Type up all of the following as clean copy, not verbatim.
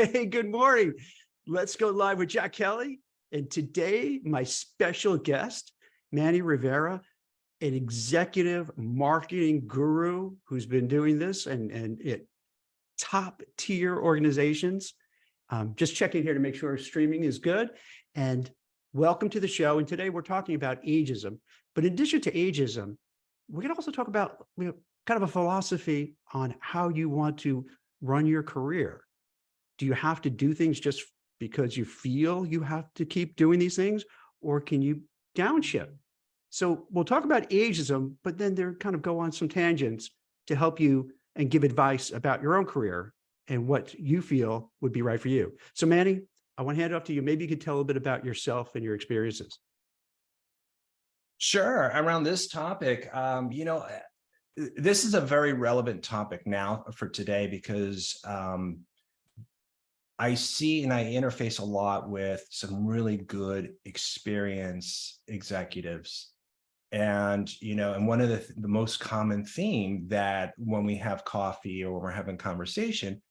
Hey, good morning. Let's go live with Jack Kelly. And today, my special guest, Manny Rivera, an executive marketing guru who's been doing this and at top tier organizations. Just checking here to make sure streaming is good. And welcome to the show. And today we're talking about ageism. But in addition to ageism, we're going to also talk about kind of a philosophy on how you want to run your career. Do you have to do things just because you feel you have to keep doing these things, or can you downshift? So we'll talk about ageism, but then they're kind of go on some tangents to help you and give advice about your own career and what you feel would be right for you. So Manny, I want to hand it off to you. Maybe you could tell a bit about yourself and your experiences. Sure. Around this topic, this is a very relevant topic now for today because I see and I interface a lot with some really good experienced executives. And one of the most common theme that when we have coffee or when we're having conversation,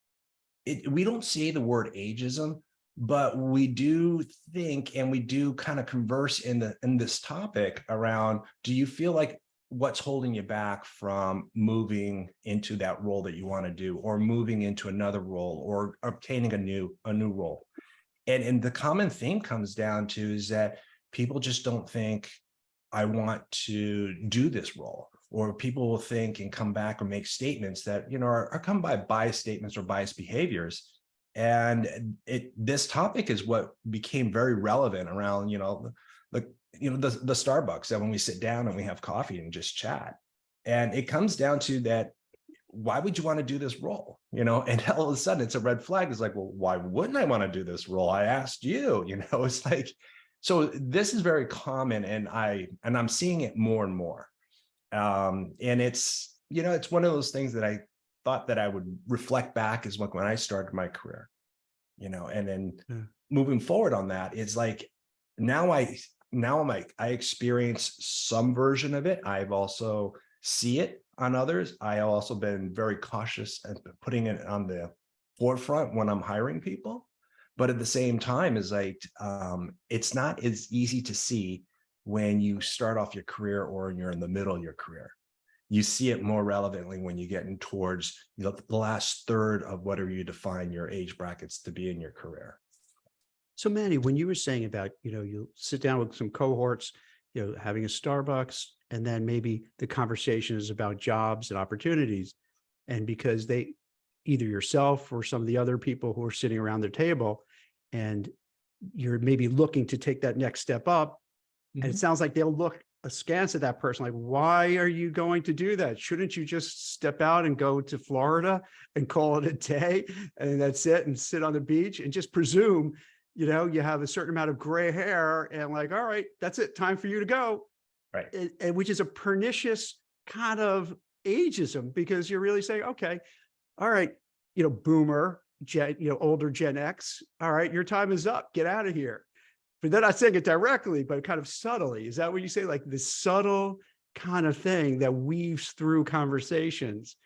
we don't say the word ageism, but we do think and we do kind of converse in this topic around, do you feel like what's holding you back from moving into that role that you want to do, or moving into another role, or obtaining a new role? And the common theme comes down to is that people just don't think, I want to do this role, or people will think and come back or make statements that are come by biased statements or biased behaviors. And this topic is what became very relevant around the Starbucks, that when we sit down and we have coffee and just chat. And it comes down to that, why would you want to do this role? And all of a sudden it's a red flag. It's like, well, why wouldn't I want to do this role? I asked you. It's like, so this is very common, and I'm seeing it more and more. And it's one of those things that I thought that I would reflect back is like when I started my career, and then moving forward on that, it's like I experience some version of it. I've also see it on others. I also been very cautious and putting it on the forefront when I'm hiring people. But at the same time, is like it's not as easy to see when you start off your career or when you're in the middle of your career. You see it more relevantly when you get in towards the last third of whatever you define your age brackets to be in your career. So Manny, when you were saying about, you sit down with some cohorts, having a Starbucks, and then maybe the conversation is about jobs and opportunities. And because they, either yourself or some of the other people who are sitting around the table, and you're maybe looking to take that next step up, and it sounds like they'll look askance at that person, like, why are you going to do that? Shouldn't you just step out and go to Florida and call it a day, and that's it, and sit on the beach and just presume, you have a certain amount of gray hair and like, all right, that's it, time for you to go. Right. And which is a pernicious kind of ageism, because you're really saying, okay, all right, boomer, older Gen X, all right, your time is up, get out of here. But they're not saying it directly, but kind of subtly. Is that what you say? Like this subtle kind of thing that weaves through conversations,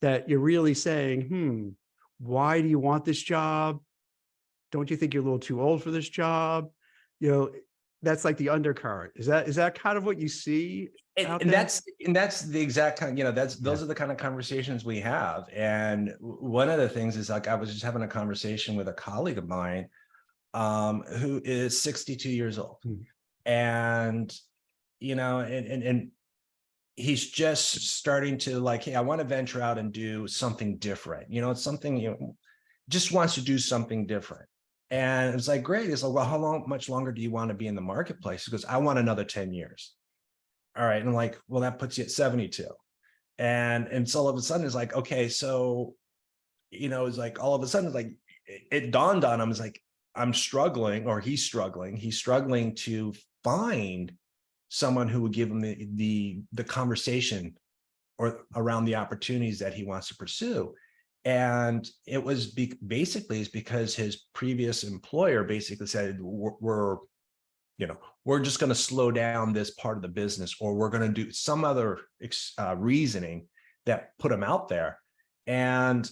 that you're really saying, why do you want this job? Don't you think you're a little too old for this job? That's like the undercurrent. Is that kind of what you see? And that's the exact kind, those are the kind of conversations we have. And one of the things is, like, I was just having a conversation with a colleague of mine who is 62 years old. And, and he's just starting to like, hey, I want to venture out and do something different. It's something, just wants to do something different. And it's like, great. It's like, well, how much longer do you want to be in the marketplace? He goes, I want another 10 years. All right. And I'm like, well, that puts you at 72. And so all of a sudden it's like, okay, so, it's like, all of a sudden it's like, it dawned on him, it's like, I'm struggling, or he's struggling to find someone who would give him the conversation or around the opportunities that he wants to pursue. And it was basically because his previous employer basically said, we're just going to slow down this part of the business, or we're going to do some other reasoning that put him out there. And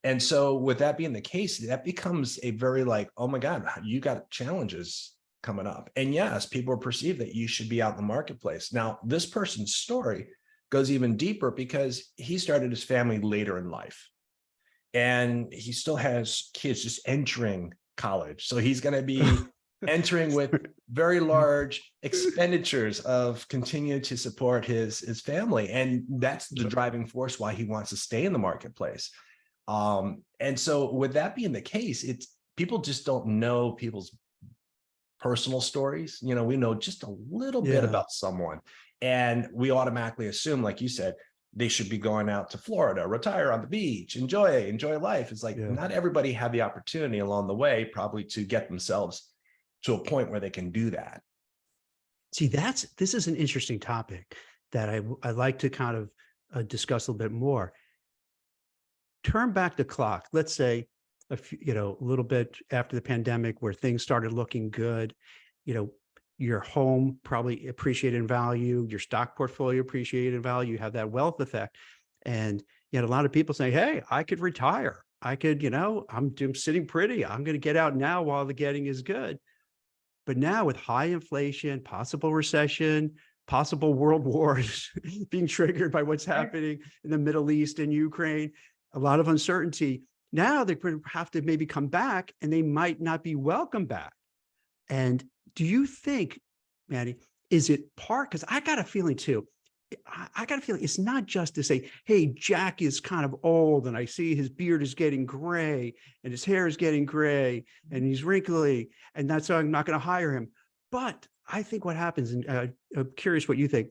And so with that being the case, that becomes a very like, oh my God, you got challenges coming up. And yes, people perceive that you should be out in the marketplace. Now, this person's story goes even deeper because he started his family later in life. And he still has kids just entering college. So he's going to be entering with very large expenditures of continuing to support his family. And that's the driving force why he wants to stay in the marketplace. And so with that being the case, it's people just don't know people's personal stories. You know, we know just a little bit about someone, and we automatically assume, like you said, they should be going out to Florida, retire on the beach, enjoy life. It's like not everybody had the opportunity along the way, probably, to get themselves to a point where they can do that. See, this is an interesting topic that I like to kind of discuss a little bit more. Turn back the clock. Let's say a little bit after the pandemic, where things started looking good. Your home probably appreciated in value, your stock portfolio appreciated in value, you have that wealth effect. And you had a lot of people saying, hey, I could retire. I could, I'm sitting pretty. I'm going to get out now while the getting is good. But now with high inflation, possible recession, possible world wars being triggered by what's happening in the Middle East and Ukraine, a lot of uncertainty. Now they have to maybe come back, and they might not be welcome back. And do you think, Manny, is it part? Because I got a feeling too. I got a feeling it's not just to say, hey, Jack is kind of old and I see his beard is getting gray and his hair is getting gray and he's wrinkly, and that's why I'm not going to hire him. But I think what happens, and I'm curious what you think,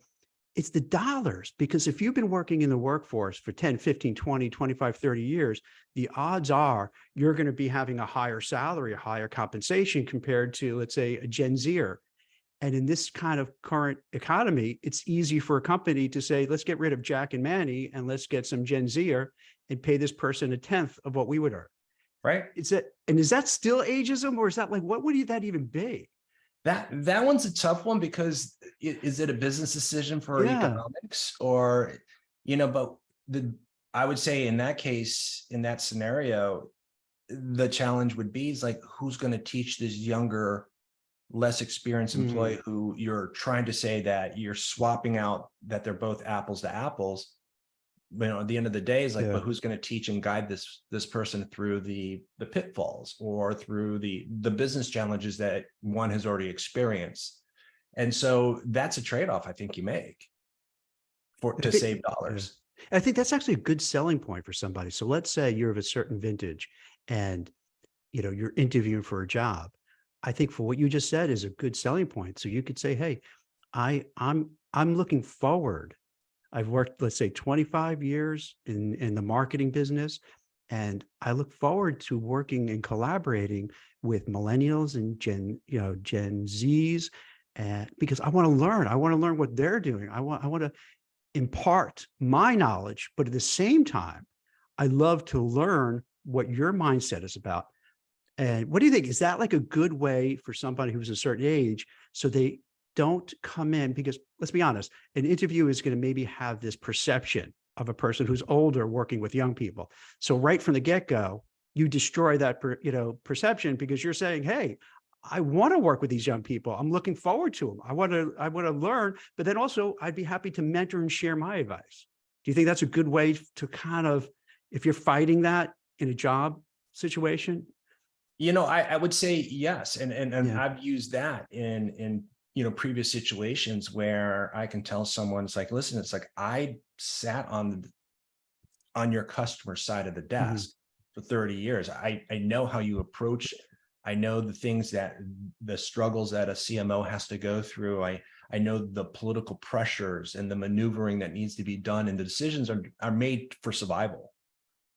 it's the dollars. Because if you've been working in the workforce for 10, 15, 20, 25, 30 years, the odds are you're going to be having a higher salary, a higher compensation compared to, let's say, a Gen Zer. And in this kind of current economy, it's easy for a company to say, let's get rid of Jack and Manny and let's get some Gen Zer and pay this person a tenth of what we would earn. Right. Is that still ageism, or is that like, what would that even be? That one's a tough one, because is it a business decision for economics, or, but I would say in that case, in that scenario, the challenge would be is like, who's going to teach this younger, less experienced employee who you're trying to say that you're swapping out, that they're both apples to apples. At the end of the day is like, but who's going to teach and guide this person through the pitfalls or through the business challenges that one has already experienced? And so that's a trade-off I think you make to save dollars. I think that's actually a good selling point for somebody. So let's say you're of a certain vintage and you're interviewing for a job. I think for what you just said is a good selling point. So you could say, hey, I'm looking forward. I've worked, let's say, 25 years in the marketing business, and I look forward to working and collaborating with millennials and Gen Zs, because I want to learn. I want to learn what they're doing. I want to impart my knowledge, but at the same time, I love to learn what your mindset is about. And what do you think? Is that like a good way for somebody who's a certain age, so they don't come in? Because let's be honest, an interview is going to maybe have this perception of a person who's older working with young people. So right from the get-go, you destroy that perception, because you're saying, hey, I want to work with these young people. I'm looking forward to them. I want to learn, but then also I'd be happy to mentor and share my advice. Do you think that's a good way to kind of, if you're fighting that in a job situation? I would say yes. And I've used that in previous situations where I can tell someone, it's like, listen, it's like, I sat on your customer side of the desk for 30 years. I know how you approach. I know the things the struggles that a CMO has to go through. I know the political pressures and the maneuvering that needs to be done, and the decisions are made for survival,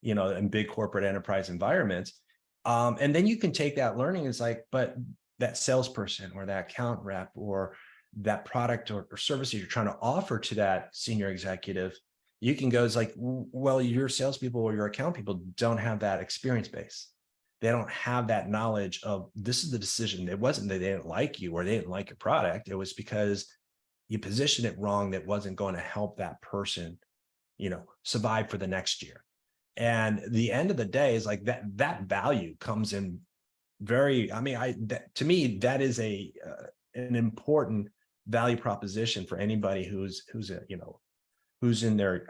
in big corporate enterprise environments. And then you can take that learning. It's like, but that salesperson or that account rep or that product or service that you're trying to offer to that senior executive, you can go, it's like, well, your salespeople or your account people don't have that experience base. They don't have that knowledge of, this is the decision. It wasn't that they didn't like you or they didn't like your product. It was because you positioned it wrong, that wasn't going to help that person, survive for the next year. And the end of the day is like that value comes in very, I mean, to me, that is an important value proposition for anybody who's in their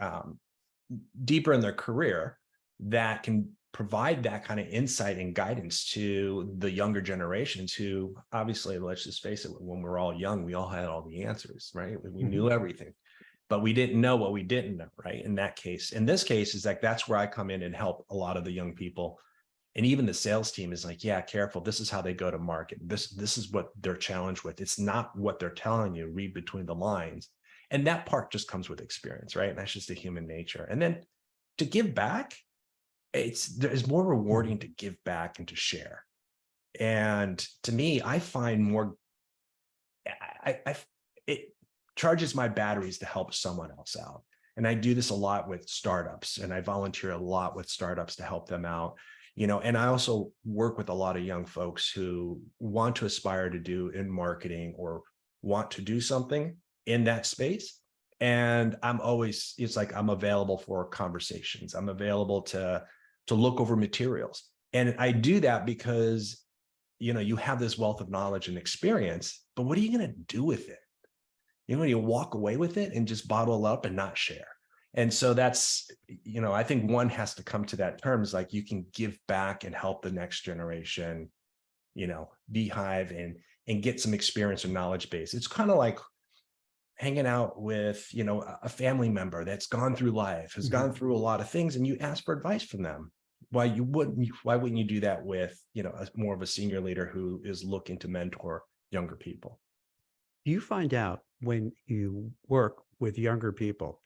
deeper in their career, that can provide that kind of insight and guidance to the younger generations who, obviously, let's just face it, when we're all young, we all had all the answers, right? We knew everything, but we didn't know what we didn't know, right? In this case is like, that's where I come in and help a lot of the young people. And even the sales team is like, yeah, careful. This is how they go to market. This is what they're challenged with. It's not what they're telling you. Read between the lines. And that part just comes with experience, right? And that's just a human nature. And then to give back, there's more rewarding to give back and to share. And to me, I find more, it charges my batteries to help someone else out. And I do this a lot with startups, and I volunteer a lot with startups to help them out. And I also work with a lot of young folks who want to aspire to do in marketing or want to do something in that space. And it's like, I'm available for conversations. I'm available to look over materials. And I do that because, you have this wealth of knowledge and experience, but what are you going to do with it? You walk away with it and just bottle up and not share. And so that's, I think one has to come to that terms, like you can give back and help the next generation, beehive and get some experience or knowledge base. It's kind of like hanging out with, a family member that's gone through life, has gone through a lot of things, and you ask for advice from them. Why wouldn't you do that with, more of a senior leader who is looking to mentor younger people? You find out when you work with younger people,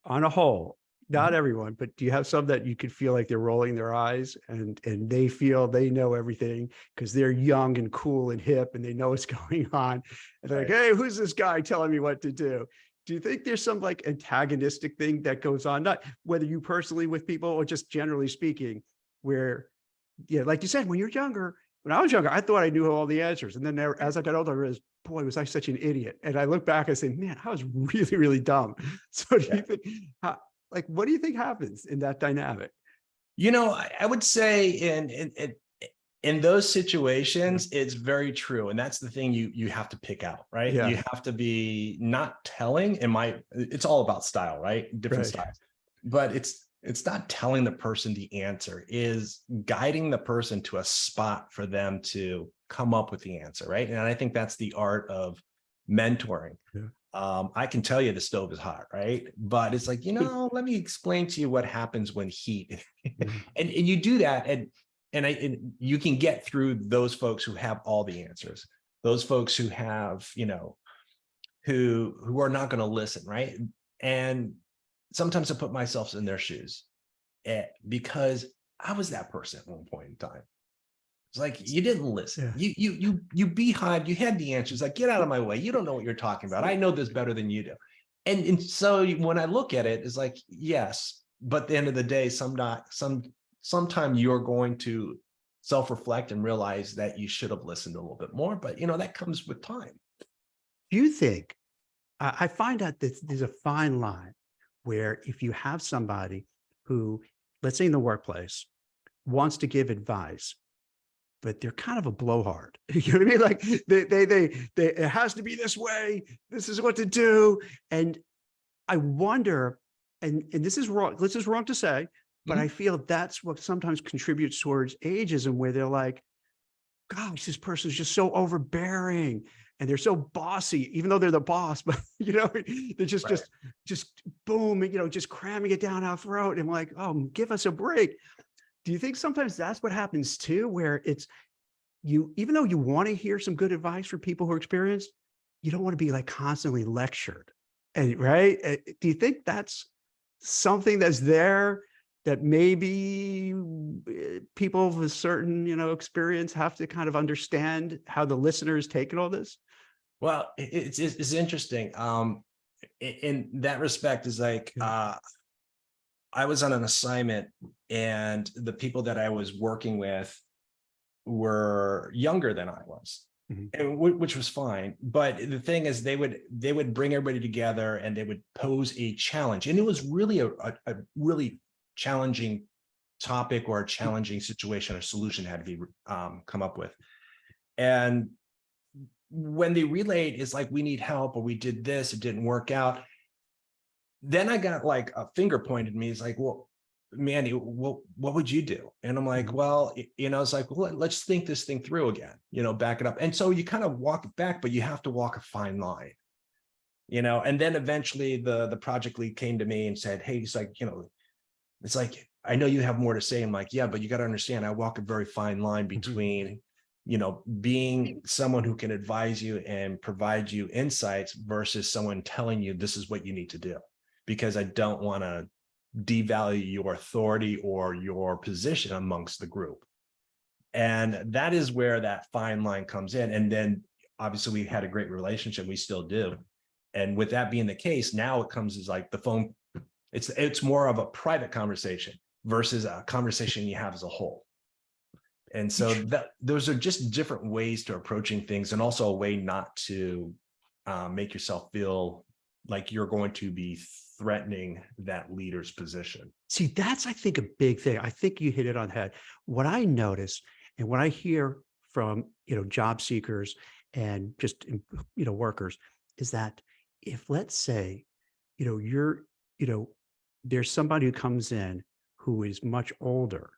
on a whole, not everyone, but do you have some that you could feel like they're rolling their eyes and they feel they know everything because they're young and cool and hip and they know what's going on? And they're like, hey, who's this guy telling me what to do? Do you think there's some like antagonistic thing that goes on, not whether you personally with people or just generally speaking, where, like you said, when you're younger, when I was younger, I thought I knew all the answers. And then as I got older, I realized, boy, was I such an idiot. And I look back and say, man, I was really, really dumb. So do you think, what do you think happens in that dynamic? I would say in those situations, it's very true. And that's the thing you have to pick out, right? Yeah. You have to be not telling. It's all about style, right? Different styles. But it's not telling the person the answer, is guiding the person to a spot for them to come up with the answer, right? And I think that's the art of mentoring. Yeah. I can tell you the stove is hot, right? But it's like, let me explain to you what happens when heat. and you do that, and you can get through those folks who have all the answers, those folks who have, who are not going to listen, right? And sometimes I put myself in their shoes, because I was that person at one point in time. It's like, you didn't listen. Yeah. You beehive, you had the answers. Like, get out of my way. You don't know what you're talking about. I know this better than you do. And so when I look at it, it's like, yes, but at the end of the day, sometime you're going to self-reflect and realize that you should have listened a little bit more. But that comes with time. Do you think, I find out that there's a fine line where if you have somebody who, let's say in the workplace, wants to give advice, but they're kind of a blowhard. You know what I mean? Like they it has to be this way. This is what to do. And I wonder, and this is wrong. This is wrong to say, but I feel that's what sometimes contributes towards ageism, where they're like, gosh, this person's just so overbearing and they're so bossy, even though they're the boss, but they're just boom, just cramming it down our throat. And I'm like, oh, give us a break. Do you think sometimes that's what happens too, where it's even though you want to hear some good advice from people who are experienced, you don't want to be like constantly lectured. And right. Do you think that's something that's there that maybe people of a certain, experience have to kind of understand how the listener is taking all this? Well, it's interesting. In that respect, is like, I was on an assignment, and the people that I was working with were younger than I was. Mhm. and which was fine. But the thing is, they would bring everybody together and they would pose a challenge, and it was really a really challenging topic or a challenging situation or solution had to be come up with. And when they relayed, it's like, we need help, or we did this, it didn't work out. Then I got like a finger pointed at me. It's like, well, Manny, what would you do? And I'm like, well, it's like, well, let's think this thing through again, back it up. And so you kind of walk it back, but you have to walk a fine line, and then eventually the project lead came to me and said, hey, he's like, it's like, I know you have more to say. I'm like, yeah, but you got to understand, I walk a very fine line between, being someone who can advise you and provide you insights versus someone telling you this is what you need to do, because I don't want to devalue your authority or your position amongst the group. And that is where that fine line comes in. And then obviously we had a great relationship, we still do. And with that being the case, now it comes as like the phone, it's more of a private conversation versus a conversation you have as a whole. And so those are just different ways to approaching things, and also a way not to make yourself feel like you're going to be threatening that leader's position. See, that's, I think, a big thing. I think you hit it on the head. What I notice and what I hear from, job seekers and just, workers, is that if, let's say, there's somebody who comes in who is much older,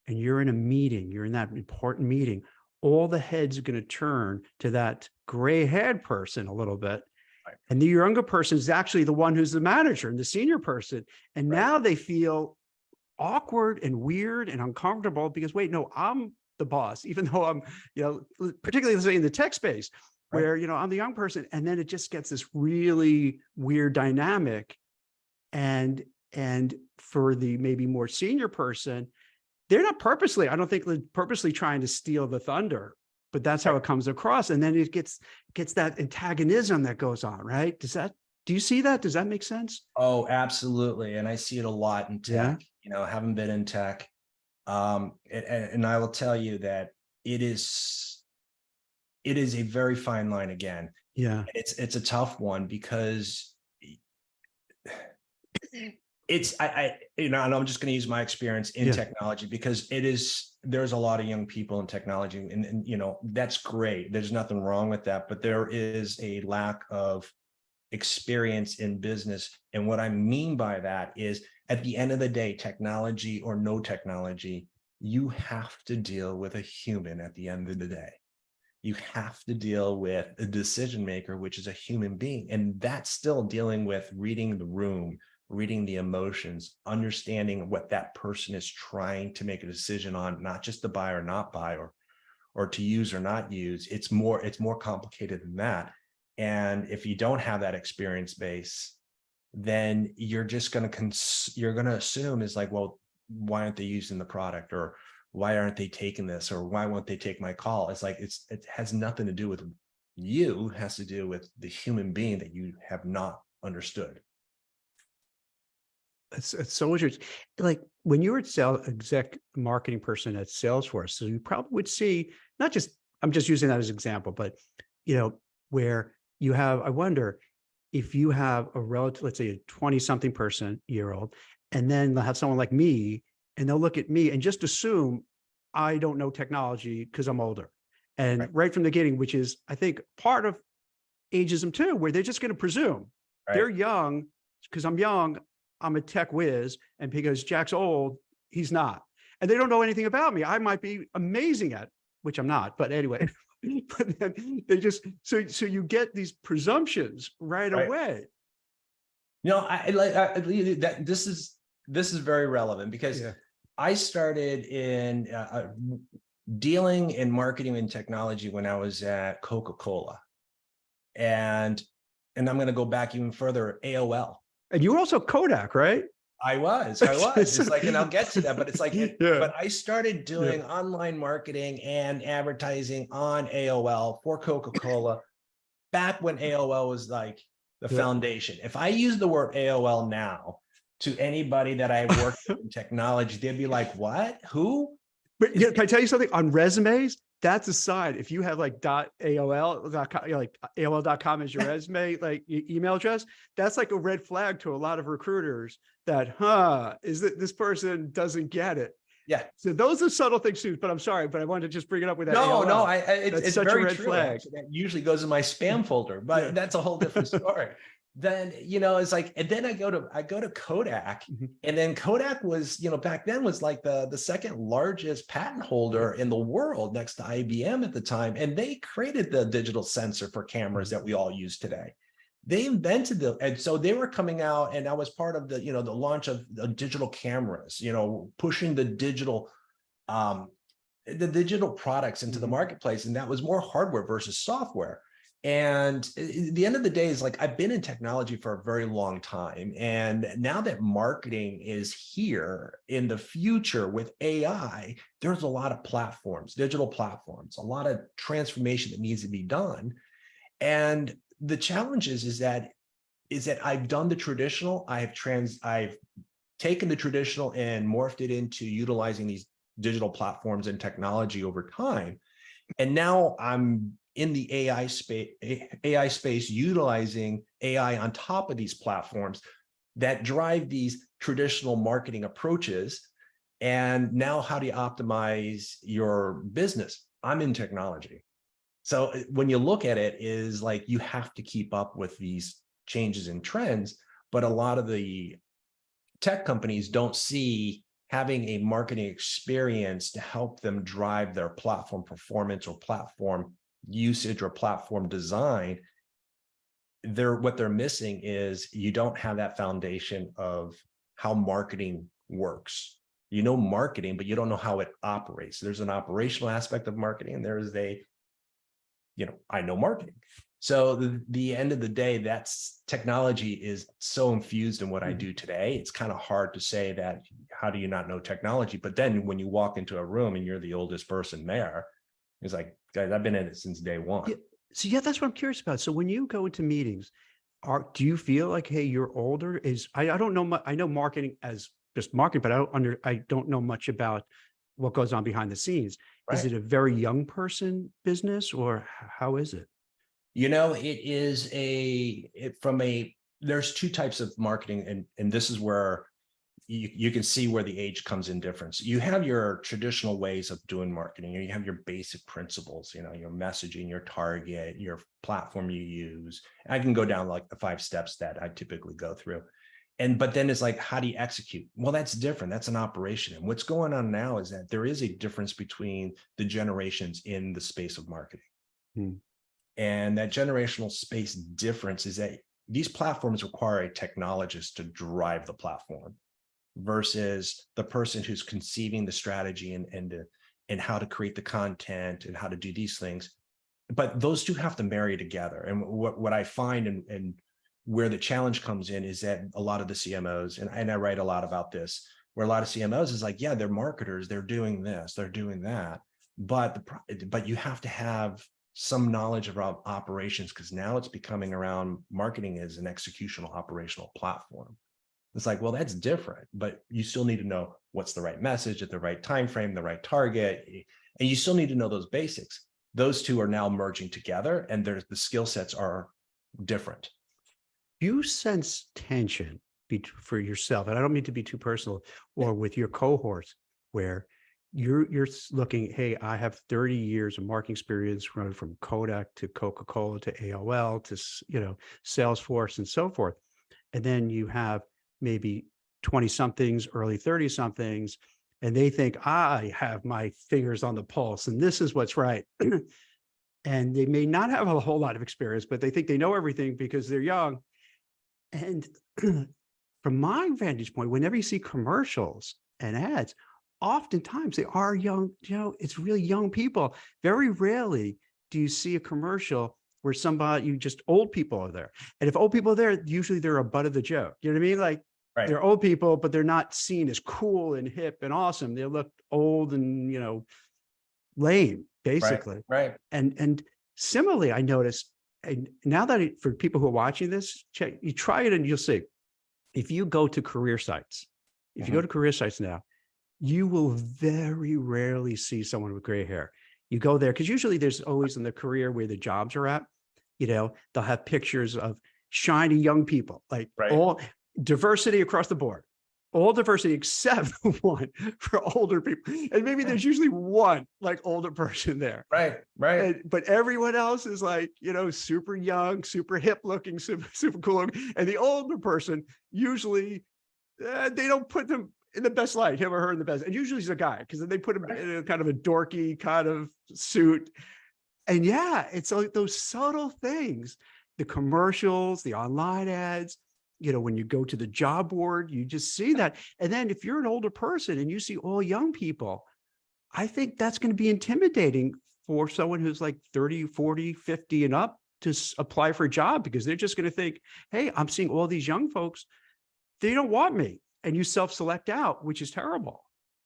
and you're in a meeting, you're in that important meeting, all the heads are going to turn to that gray-haired person a little bit. Right. And the younger person is actually the one who's the manager and the senior person. And Right. now they feel awkward and weird and uncomfortable because, wait, no, I'm the boss, even though I'm, particularly let's say in the tech space, where, I'm the young person. And then it just gets this really weird dynamic. And for the maybe more senior person, they're not purposely, I don't think they're purposely trying to steal the thunder, but that's how it comes across. And then it gets that antagonism that goes on, right? Do you see that? Does that make sense? Oh, absolutely. And I see it a lot in tech, having been in tech. And I will tell you that it is a very fine line again. Yeah. It's a tough one because and I'm just going to use my experience in technology, because there's a lot of young people in technology, and that's great. There's nothing wrong with that, but there is a lack of experience in business. And what I mean by that is, at the end of the day, technology or no technology, you have to deal with a human at the end of the day. You have to deal with a decision maker, which is a human being. And that's still dealing with reading the room, reading the emotions, understanding what that person is trying to make a decision on, not just to buy or not buy, or to use or not use. It's more complicated than that. And if you don't have that experience base, then you're just going to assume is like, well, why aren't they using the product, or why aren't they taking this, or why won't they take my call? It's like, it has nothing to do with you, it has to do with the human being that you have not understood. It's so interesting. Like when you were exec marketing person at Salesforce, so you probably would see not just, I'm just using that as an example, but where you have, I wonder if you have a relative, let's say a 20-something year old, and then they'll have someone like me, and they'll look at me and just assume I don't know technology because I'm older. And right from the beginning, which is, I think, part of ageism too, where they're just going to presume they're young because I'm young, I'm a tech whiz, and because Jack's old, he's not. And they don't know anything about me. I might be amazing at, which I'm not, but anyway, but then they just, so you get these presumptions right away. This is very relevant, because I started in dealing in marketing and technology when I was at Coca-Cola. And I'm going to go back even further, AOL. And you were also Kodak, right? I was. It's like, and I'll get to that, but it's like, but I started doing online marketing and advertising on AOL for Coca-Cola back when AOL was like the foundation. If I use the word AOL now to anybody that I worked with in technology, they'd be like, what? Who? But can I tell you something on resumes? That's a sign. If you have like .aol.com, like AOL.com as your resume, like email address, that's like a red flag to a lot of recruiters that, is that this person doesn't get it. Yeah. So those are subtle things too, but I'm sorry, but I wanted to just bring it up with that. No, AOL. no, That's it's such a very red true. flag. Actually, that usually goes in my spam folder, but Yeah. that's a whole different story. Then, it's like, and then I go to Kodak, and then Kodak was, back then was like the second largest patent holder in the world next to IBM at the time. And they created the digital sensor for cameras that we all use today. They invented and so they were coming out, and I was part of the, the launch of the digital cameras, pushing the digital products into the marketplace. And that was more hardware versus software. And at the end of the day is like, I've been in technology for a very long time. And now that marketing is here in the future with AI, there's a lot of platforms, digital platforms, a lot of transformation that needs to be done. And the challenge is that I've done the traditional, I've taken the traditional and morphed it into utilizing these digital platforms and technology over time. And now I'm in the AI space, utilizing AI on top of these platforms that drive these traditional marketing approaches. And now how do you optimize your business? I'm in technology. So when you look at it, is like, you have to keep up with these changes and trends, but a lot of the tech companies don't see having a marketing experience to help them drive their platform performance or platform usage or platform design. What they're missing is, you don't have that foundation of how marketing works. Marketing, but you don't know how it operates. There's an operational aspect of marketing, and there is I know marketing. So the end of the day, that's technology is so infused in what I do today. It's kind of hard to say that, how do you not know technology? But then when you walk into a room and you're the oldest person there, it's like, guys, I've been in it since day one. Yeah. So yeah, that's what I'm curious about. So when you go into meetings, do you feel like, hey, you're older? I don't know. I know marketing as just marketing, but I don't know much about what goes on behind the scenes. Right. Is it a very young person business, or how is it? It is there's two types of marketing, and this is where you can see where the age comes in difference. You have your traditional ways of doing marketing, you have your basic principles, your messaging, your target, your platform you use. I can go down like the 5 steps that I typically go through. But then it's like, how do you execute? Well, that's different. That's an operation. And what's going on now is that there is a difference between the generations in the space of marketing. And that generational space difference is that these platforms require a technologist to drive the platform versus the person who's conceiving the strategy and how to create the content and how to do these things. But those two have to marry together. And what I find and where the challenge comes in is that a lot of the CMOs, and I write a lot about this, where a lot of CMOs is like, yeah, they're marketers, they're doing this, they're doing that. But you have to have some knowledge around operations, because now it's becoming around marketing as an executional operational platform. It's like, well, that's different, but you still need to know what's the right message at the right time frame, the right target, and you still need to know those basics. Those two are now merging together, and the skill sets are different. You sense tension for yourself, and I don't mean to be too personal, or with your cohorts, where you're looking, hey, I have 30 years of marketing experience running from Kodak to Coca-Cola to AOL to Salesforce and so forth. And then you have maybe 20 somethings, early 30 somethings, and they think, I have my fingers on the pulse and this is what's right. And they may not have a whole lot of experience, but they think they know everything because they're young. And from my vantage point, whenever you see commercials and ads, oftentimes they are young, it's really young people. Very rarely do you see a commercial where just old people are there. And if old people are there, usually they're a butt of the joke. You know what I mean? Like, right. They're old people, but they're not seen as cool and hip and awesome. They look old and, lame, basically. Right. And similarly, I noticed, and now that for people who are watching this, you try it and you'll see. If you go to career sites, now, You will very rarely see someone with gray hair. You go there because usually there's always in the career where the jobs are at, they'll have pictures of shiny young people, like Right. all diversity across the board, all diversity except one for older people. And maybe Yeah. there's usually one like older person there. Right. Right. But everyone else is like, super young, super hip looking, super cool looking. And the older person usually they don't put them in the best light, him or her in the best. And usually he's a guy because then they put him in a kind of a dorky kind of suit. And yeah, it's like those subtle things, the commercials, the online ads, when you go to the job board, you just see that. And then if you're an older person and you see all young people, I think that's going to be intimidating for someone who's like 30, 40, 50 and up to apply for a job because they're just going to think, hey, I'm seeing all these young folks. They don't want me. And you self-select out, which is terrible.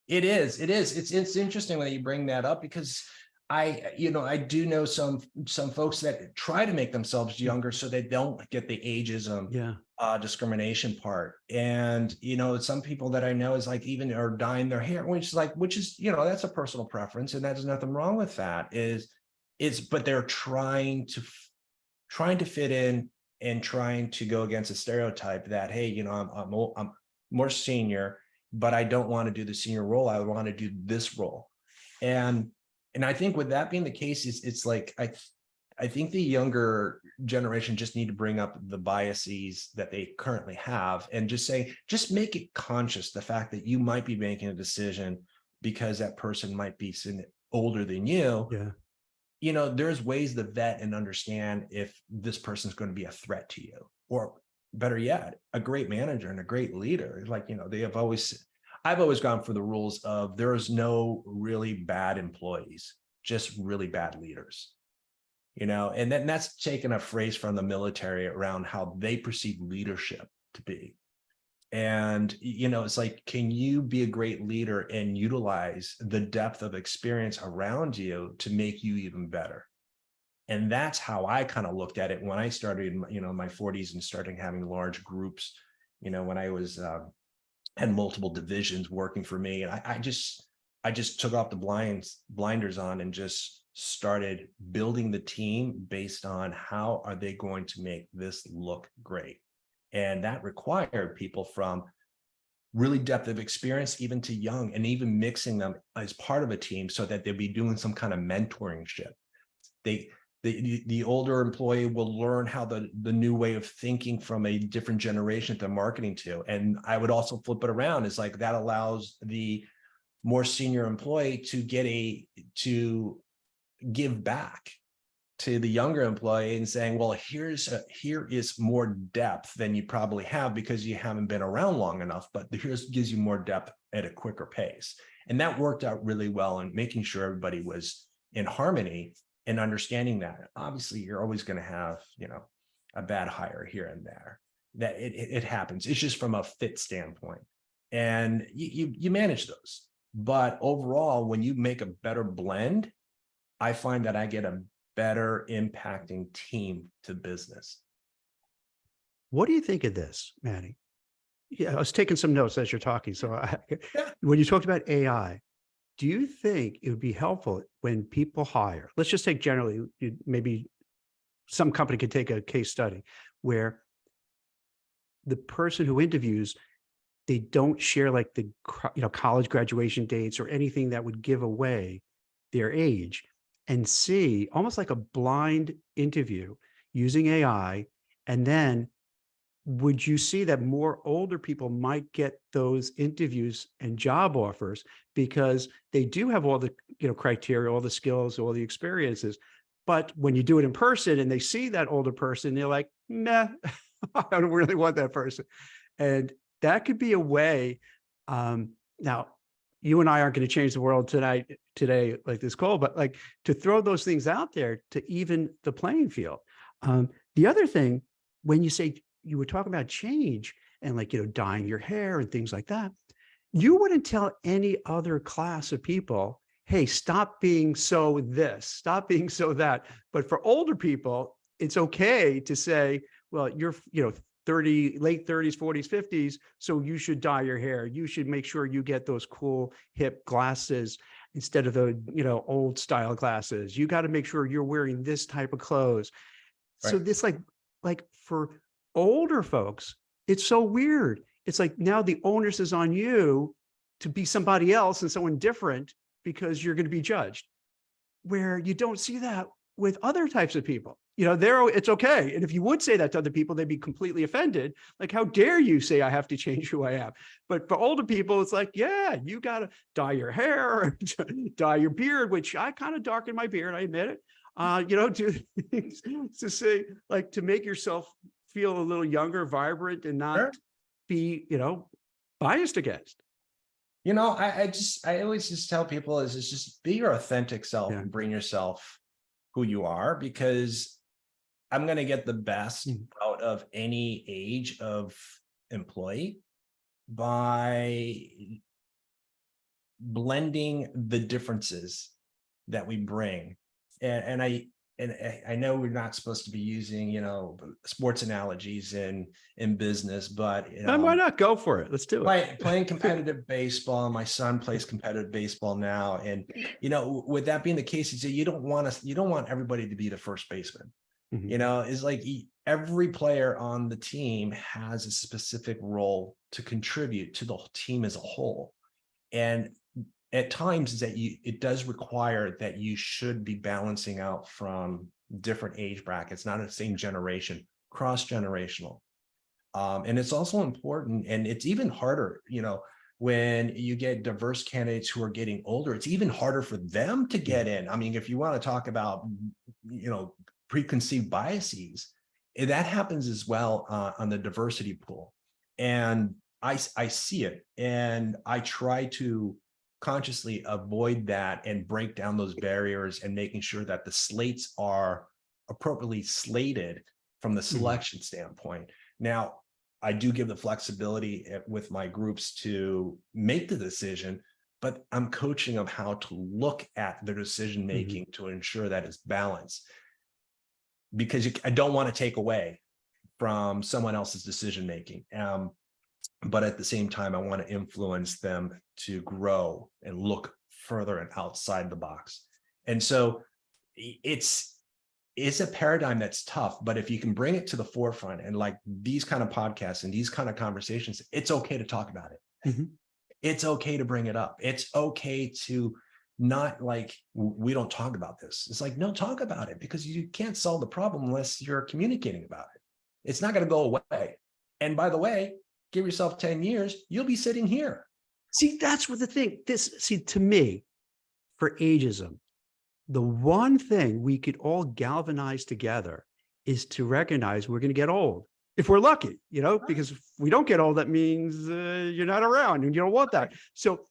It is. It is. It's interesting that you bring that up because I do know some folks that try to make themselves younger so they don't get the ageism discrimination part. And, some people that I know is like even are dyeing their hair, which is, that's a personal preference. And there's nothing wrong with that but they're trying to fit in and trying to go against a stereotype that, hey, I'm more senior, but I don't want to do the senior role. I want to do this role. And I think with that being the case, it's like, I think the younger generation just need to bring up the biases that they currently have and just make it conscious, the fact that you might be making a decision because that person might be older than you. Yeah. There's ways to vet and understand if this person's going to be a threat to you, or better yet, a great manager and a great leader. Like, I've always gone for the rules of there's no really bad employees, just really bad leaders, and then that's taken a phrase from the military around how they perceive leadership to be. And, it's like, can you be a great leader and utilize the depth of experience around you to make you even better? And that's how I kind of looked at it when I started, my 40s and starting having large groups, when I was had multiple divisions working for me. And I just took off the blinders on and just started building the team based on how are they going to make this look great. And that required people from really depth of experience, even to young, and even mixing them as part of a team so that they'll be doing some kind of mentoring ship. The older employee will learn how the new way of thinking from a different generation that they're marketing to. And I would also flip it around. It's like that allows the more senior employee to give back to the younger employee and saying, well, here is more depth than you probably have because you haven't been around long enough, but gives you more depth at a quicker pace. And that worked out really well in making sure everybody was in harmony and understanding that. Obviously, you're always going to have, a bad hire here and there. That it happens. It's just from a fit standpoint. And you manage those. But overall, when you make a better blend, I find that I get a better impacting team to business. What do you think of this, Manny? Yeah, I was taking some notes as you're talking. So when you talked about AI, do you think it would be helpful when people hire? Let's just take generally, maybe some company could take a case study where the person who interviews, they don't share like the college graduation dates or anything that would give away their age, and see almost like a blind interview using AI. And then would you see that more older people might get those interviews and job offers because they do have all the criteria, all the skills, all the experiences? But when you do it in person and they see that older person, they're like, nah, I don't really want that person. And that could be a way. Now, you and I aren't going to change the world today, like this call, but like to throw those things out there to even the playing field. The other thing, when you say you were talking about change and like, dyeing your hair and things like that, you wouldn't tell any other class of people, hey, stop being so this, stop being so that. But for older people, it's okay to say, well, you're, late 30s, 40s, 50s. So you should dye your hair. You should make sure you get those cool hip glasses instead of the, old style glasses. You got to make sure you're wearing this type of clothes. So Right. this like for older folks, it's so weird. It's like now the onus is on you to be somebody else and someone different because you're going to be judged, where you don't see that with other types of people. It's okay. And if you would say that to other people, they'd be completely offended. Like, how dare you say I have to change who I am? But for older people, it's like, yeah, you got to dye your hair, dye your beard, which I kind of darken my beard, I admit it. Do things to say, like, to make yourself feel a little younger, vibrant, and not Sure. be, biased against. I always just tell people is just be your authentic self Yeah. and bring yourself who you are, because I'm going to get the best out of any age of employee by blending the differences that we bring. And I know we're not supposed to be using, sports analogies in business, but Then why not go for it? Let's do it. playing competitive baseball. My son plays competitive baseball now, and with that being the case, you don't want everybody to be the first baseman. It's like every player on the team has a specific role to contribute to the team as a whole, and at times is that it does require that you should be balancing out from different age brackets, not the same generation, cross-generational. And it's also important, and it's even harder, when you get diverse candidates who are getting older, it's even harder for them to get in. I mean, if you want to talk about, preconceived biases, that happens as well on the diversity pool. And I see it, and I try to consciously avoid that and break down those barriers and making sure that the slates are appropriately slated from the selection standpoint. Now, I do give the flexibility with my groups to make the decision, but I'm coaching them how to look at their decision making to ensure that it's balanced, because I don't want to take away from someone else's decision making. But at the same time, I want to influence them to grow and look further and outside the box. And so it's a paradigm that's tough, but if you can bring it to the forefront and like these kind of podcasts and these kind of conversations, it's okay to talk about it. It's okay to bring it up. It's okay to not like, we don't talk about this. It's like, no, talk about it, because you can't solve the problem unless you're communicating about it. It's not going to go away. And by the way, give yourself 10 years, you'll be sitting here. See, that's what the thing, to me, for ageism, the one thing we could all galvanize together is to recognize we're going to get old. If we're lucky, because if we don't get old, that means you're not around and you don't want that. So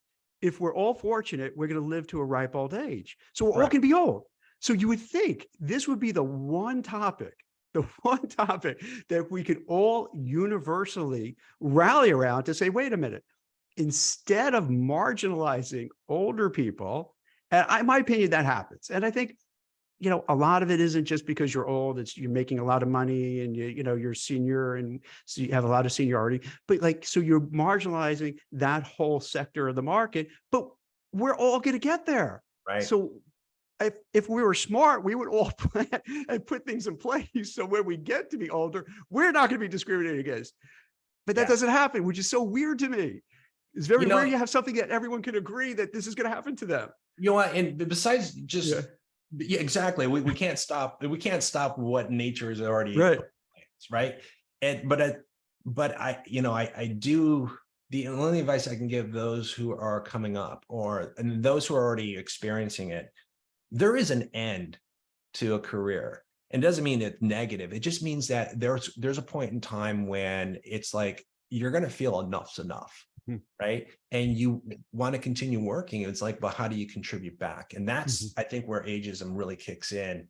if we're all fortunate, we're going to live to a ripe old age. So we're all going to be old. So you would think this would be the one topic that we could all universally rally around to say, wait a minute, instead of marginalizing older people, and in my opinion, that happens. And I think, a lot of it isn't just because you're old, it's you're making a lot of money and you're senior and so you have a lot of seniority, but so you're marginalizing that whole sector of the market, but we're all going to get there. Right. So if we were smart, we would all plan and put things in place so when we get to be older, we're not going to be discriminated against. But that doesn't happen, which is so weird to me. It's very weird. You have something that everyone can agree that this is going to happen to them. You know what? And besides just, yeah, exactly. We can't stop. We can't stop what nature is already right. And but I do. The only advice I can give those who are coming up and those who are already experiencing it, there is an end to a career. And it doesn't mean it's negative. It just means that there's a point in time when it's like you're going to feel enough's enough. Right. And you want to continue working. It's like, but how do you contribute back? And that's, I think, where ageism really kicks in.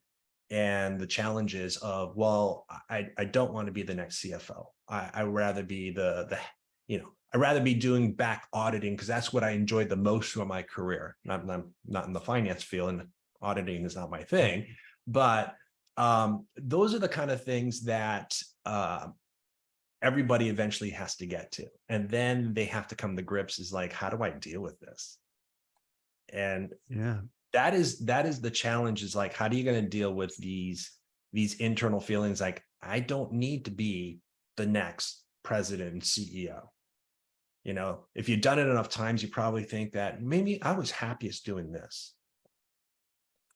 And the challenges of, well, I don't want to be the next CFO. I'd rather be I'd rather be doing back auditing, because that's what I enjoyed the most from my career. I'm not in the finance field, and auditing is not my thing. But those are the kind of things that everybody eventually has to get to. And then they have to come to grips is like, how do I deal with this? And Yeah. that is the challenge, is like, how are you going to deal with these internal feelings? Like, I don't need to be the next president and CEO. You know, if you've done it enough times, you probably think that maybe I was happiest doing this.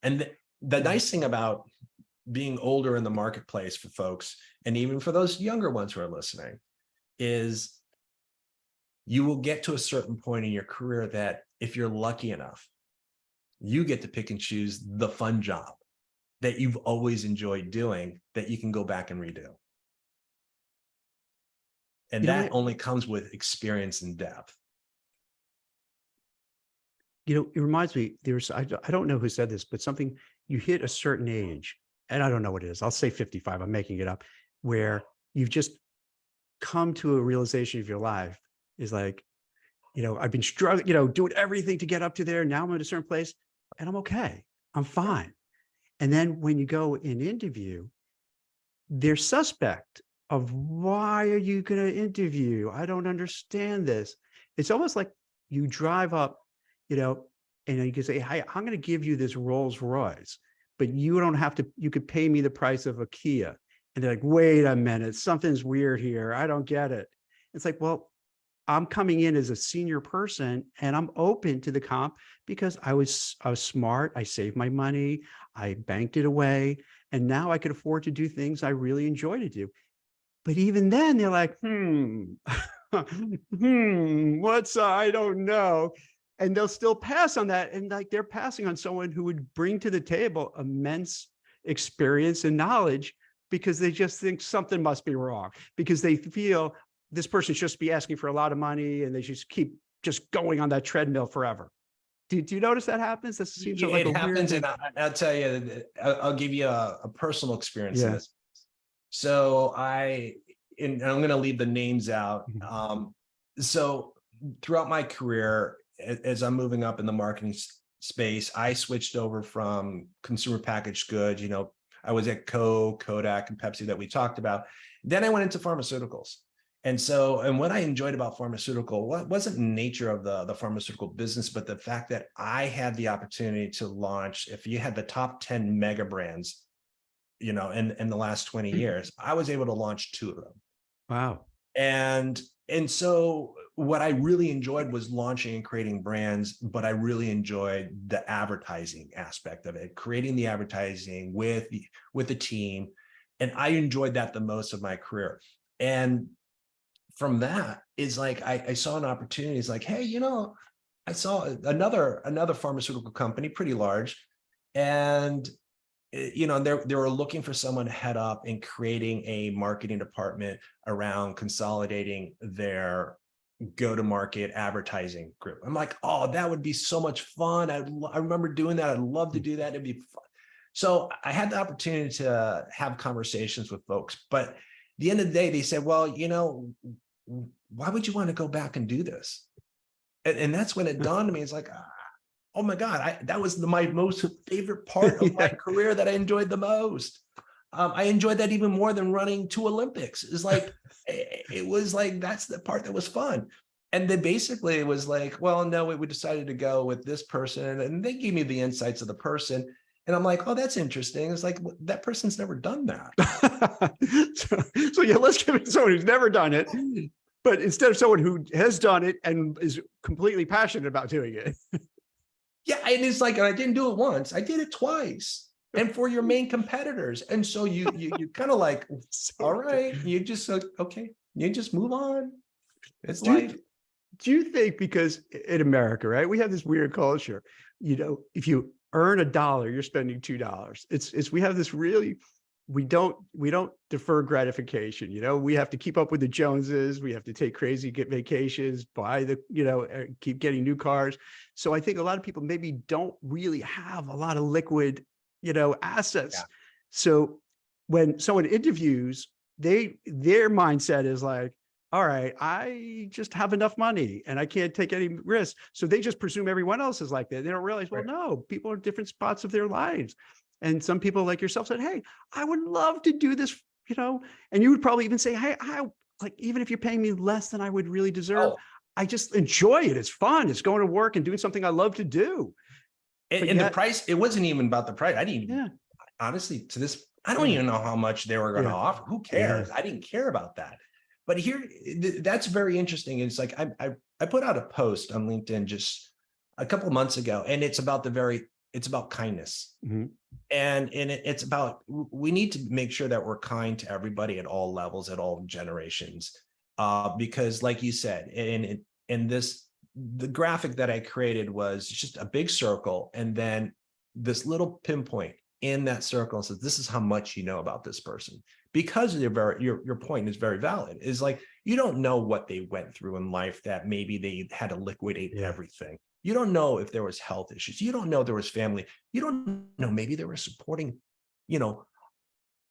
And the nice thing about being older in the marketplace for folks, and even for those younger ones who are listening, is you will get to a certain point in your career that if you're lucky enough, you get to pick and choose the fun job that you've always enjoyed doing that you can go back and redo. And that only comes with experience and depth. You know, it reminds me, I don't know who said this, but something, you hit a certain age, and I don't know what it is. I'll say 55, I'm making it up, where you've just come to a realization of your life is like, you know, I've been struggling, you know, doing everything to get up to there. Now I'm at a certain place and I'm okay. I'm fine. And then when you go in interview, they're suspect of, why are you going to interview? I don't understand this. It's almost like you drive up, you know, and you can say, hey, I'm going to give you this Rolls Royce, but you don't have to, you could pay me the price of a Kia. And they're like, wait a minute, something's weird here. I don't get it. It's like, well, I'm coming in as a senior person and I'm open to the comp because I was smart. I saved my money. I banked it away. And now I could afford to do things I really enjoy to do. But even then they're like, I don't know. And they'll still pass on that. And like, they're passing on someone who would bring to the table immense experience and knowledge, because they just think something must be wrong, because they feel this person should just be asking for a lot of money and they just keep just going on that treadmill forever. Do you notice that happens? That seems like it happens. And I'll tell you, I'll give you a personal experience in this. So and I'm going to leave the names out. So throughout my career, as I'm moving up in the marketing space, I switched over from consumer packaged goods. You know, I was at Kodak, and Pepsi that we talked about. Then I went into pharmaceuticals. And what I enjoyed about pharmaceutical wasn't the nature of the pharmaceutical business, but the fact that I had the opportunity to launch, if you had the top 10 mega brands, you know, in the last 20 years, I was able to launch 2 of them. Wow. And so what I really enjoyed was launching and creating brands, but I really enjoyed the advertising aspect of it, creating the advertising with the team. And I enjoyed that the most of my career. And from that is like, I saw an opportunity. It's like, hey, you know, I saw another pharmaceutical company, pretty large. And, you know, they were looking for someone to head up and creating a marketing department around consolidating their go-to-market advertising group. I'm like, oh, that would be so much fun. I remember doing that. I'd love to do that. It'd be fun. So I had the opportunity to have conversations with folks, but at the end of the day, they said, well, you know, why would you want to go back and do this? And that's when it dawned on me. It's like, oh my God, that was my most favorite part of my career that I enjoyed the most. I enjoyed that even more than running 2 Olympics. It's like, it was like, that's the part that was fun. And then basically it was like, well, no, we decided to go with this person, and they gave me the insights of the person. And I'm like, oh, that's interesting. It's like, that person's never done that. so yeah, let's give it to someone who's never done it, but instead of someone who has done it and is completely passionate about doing it. Yeah, and it's like, I didn't do it once, I did it twice, and for your main competitors. And so you kind of like, all right, you just okay, you just move on. It's life. Do you think, because in America, right, we have this weird culture, you know, if you earn $1, you're spending $2. We have this really, we don't defer gratification. You know, we have to keep up with the Joneses. We have to take crazy vacations, buy keep getting new cars. So I think a lot of people maybe don't really have a lot of liquid, assets. Yeah. So when someone interviews, their mindset is like, all right, I just have enough money and I can't take any risks. So they just presume everyone else is like that. They don't realize, well, no, people are in different spots of their lives. And some people like yourself said, hey, I would love to do this, and you would probably even say, hey, like, even if you're paying me less than I would really deserve, Oh, I just enjoy it. It's fun. It's going to work and doing something I love to do. But and the yet, price, it wasn't even about the price. I didn't even, yeah, honestly, to this, I don't yeah, even know how much they were going to yeah, offer. Who yeah. cares? I didn't care about that. But here, that's very interesting. It's like I put out a post on LinkedIn just a couple of months ago, and it's about it's about kindness. Mhm. And it's about, we need to make sure that we're kind to everybody at all levels, at all generations, because like you said, in this, the graphic that I created was just a big circle, and then this little pinpoint in that circle says, this is how much you know about this person. Because your point is very valid, is like, you don't know what they went through in life, that maybe they had to liquidate Yeah. everything. You don't know if there was health issues. You don't know there was family. You don't know, maybe they were supporting, you know,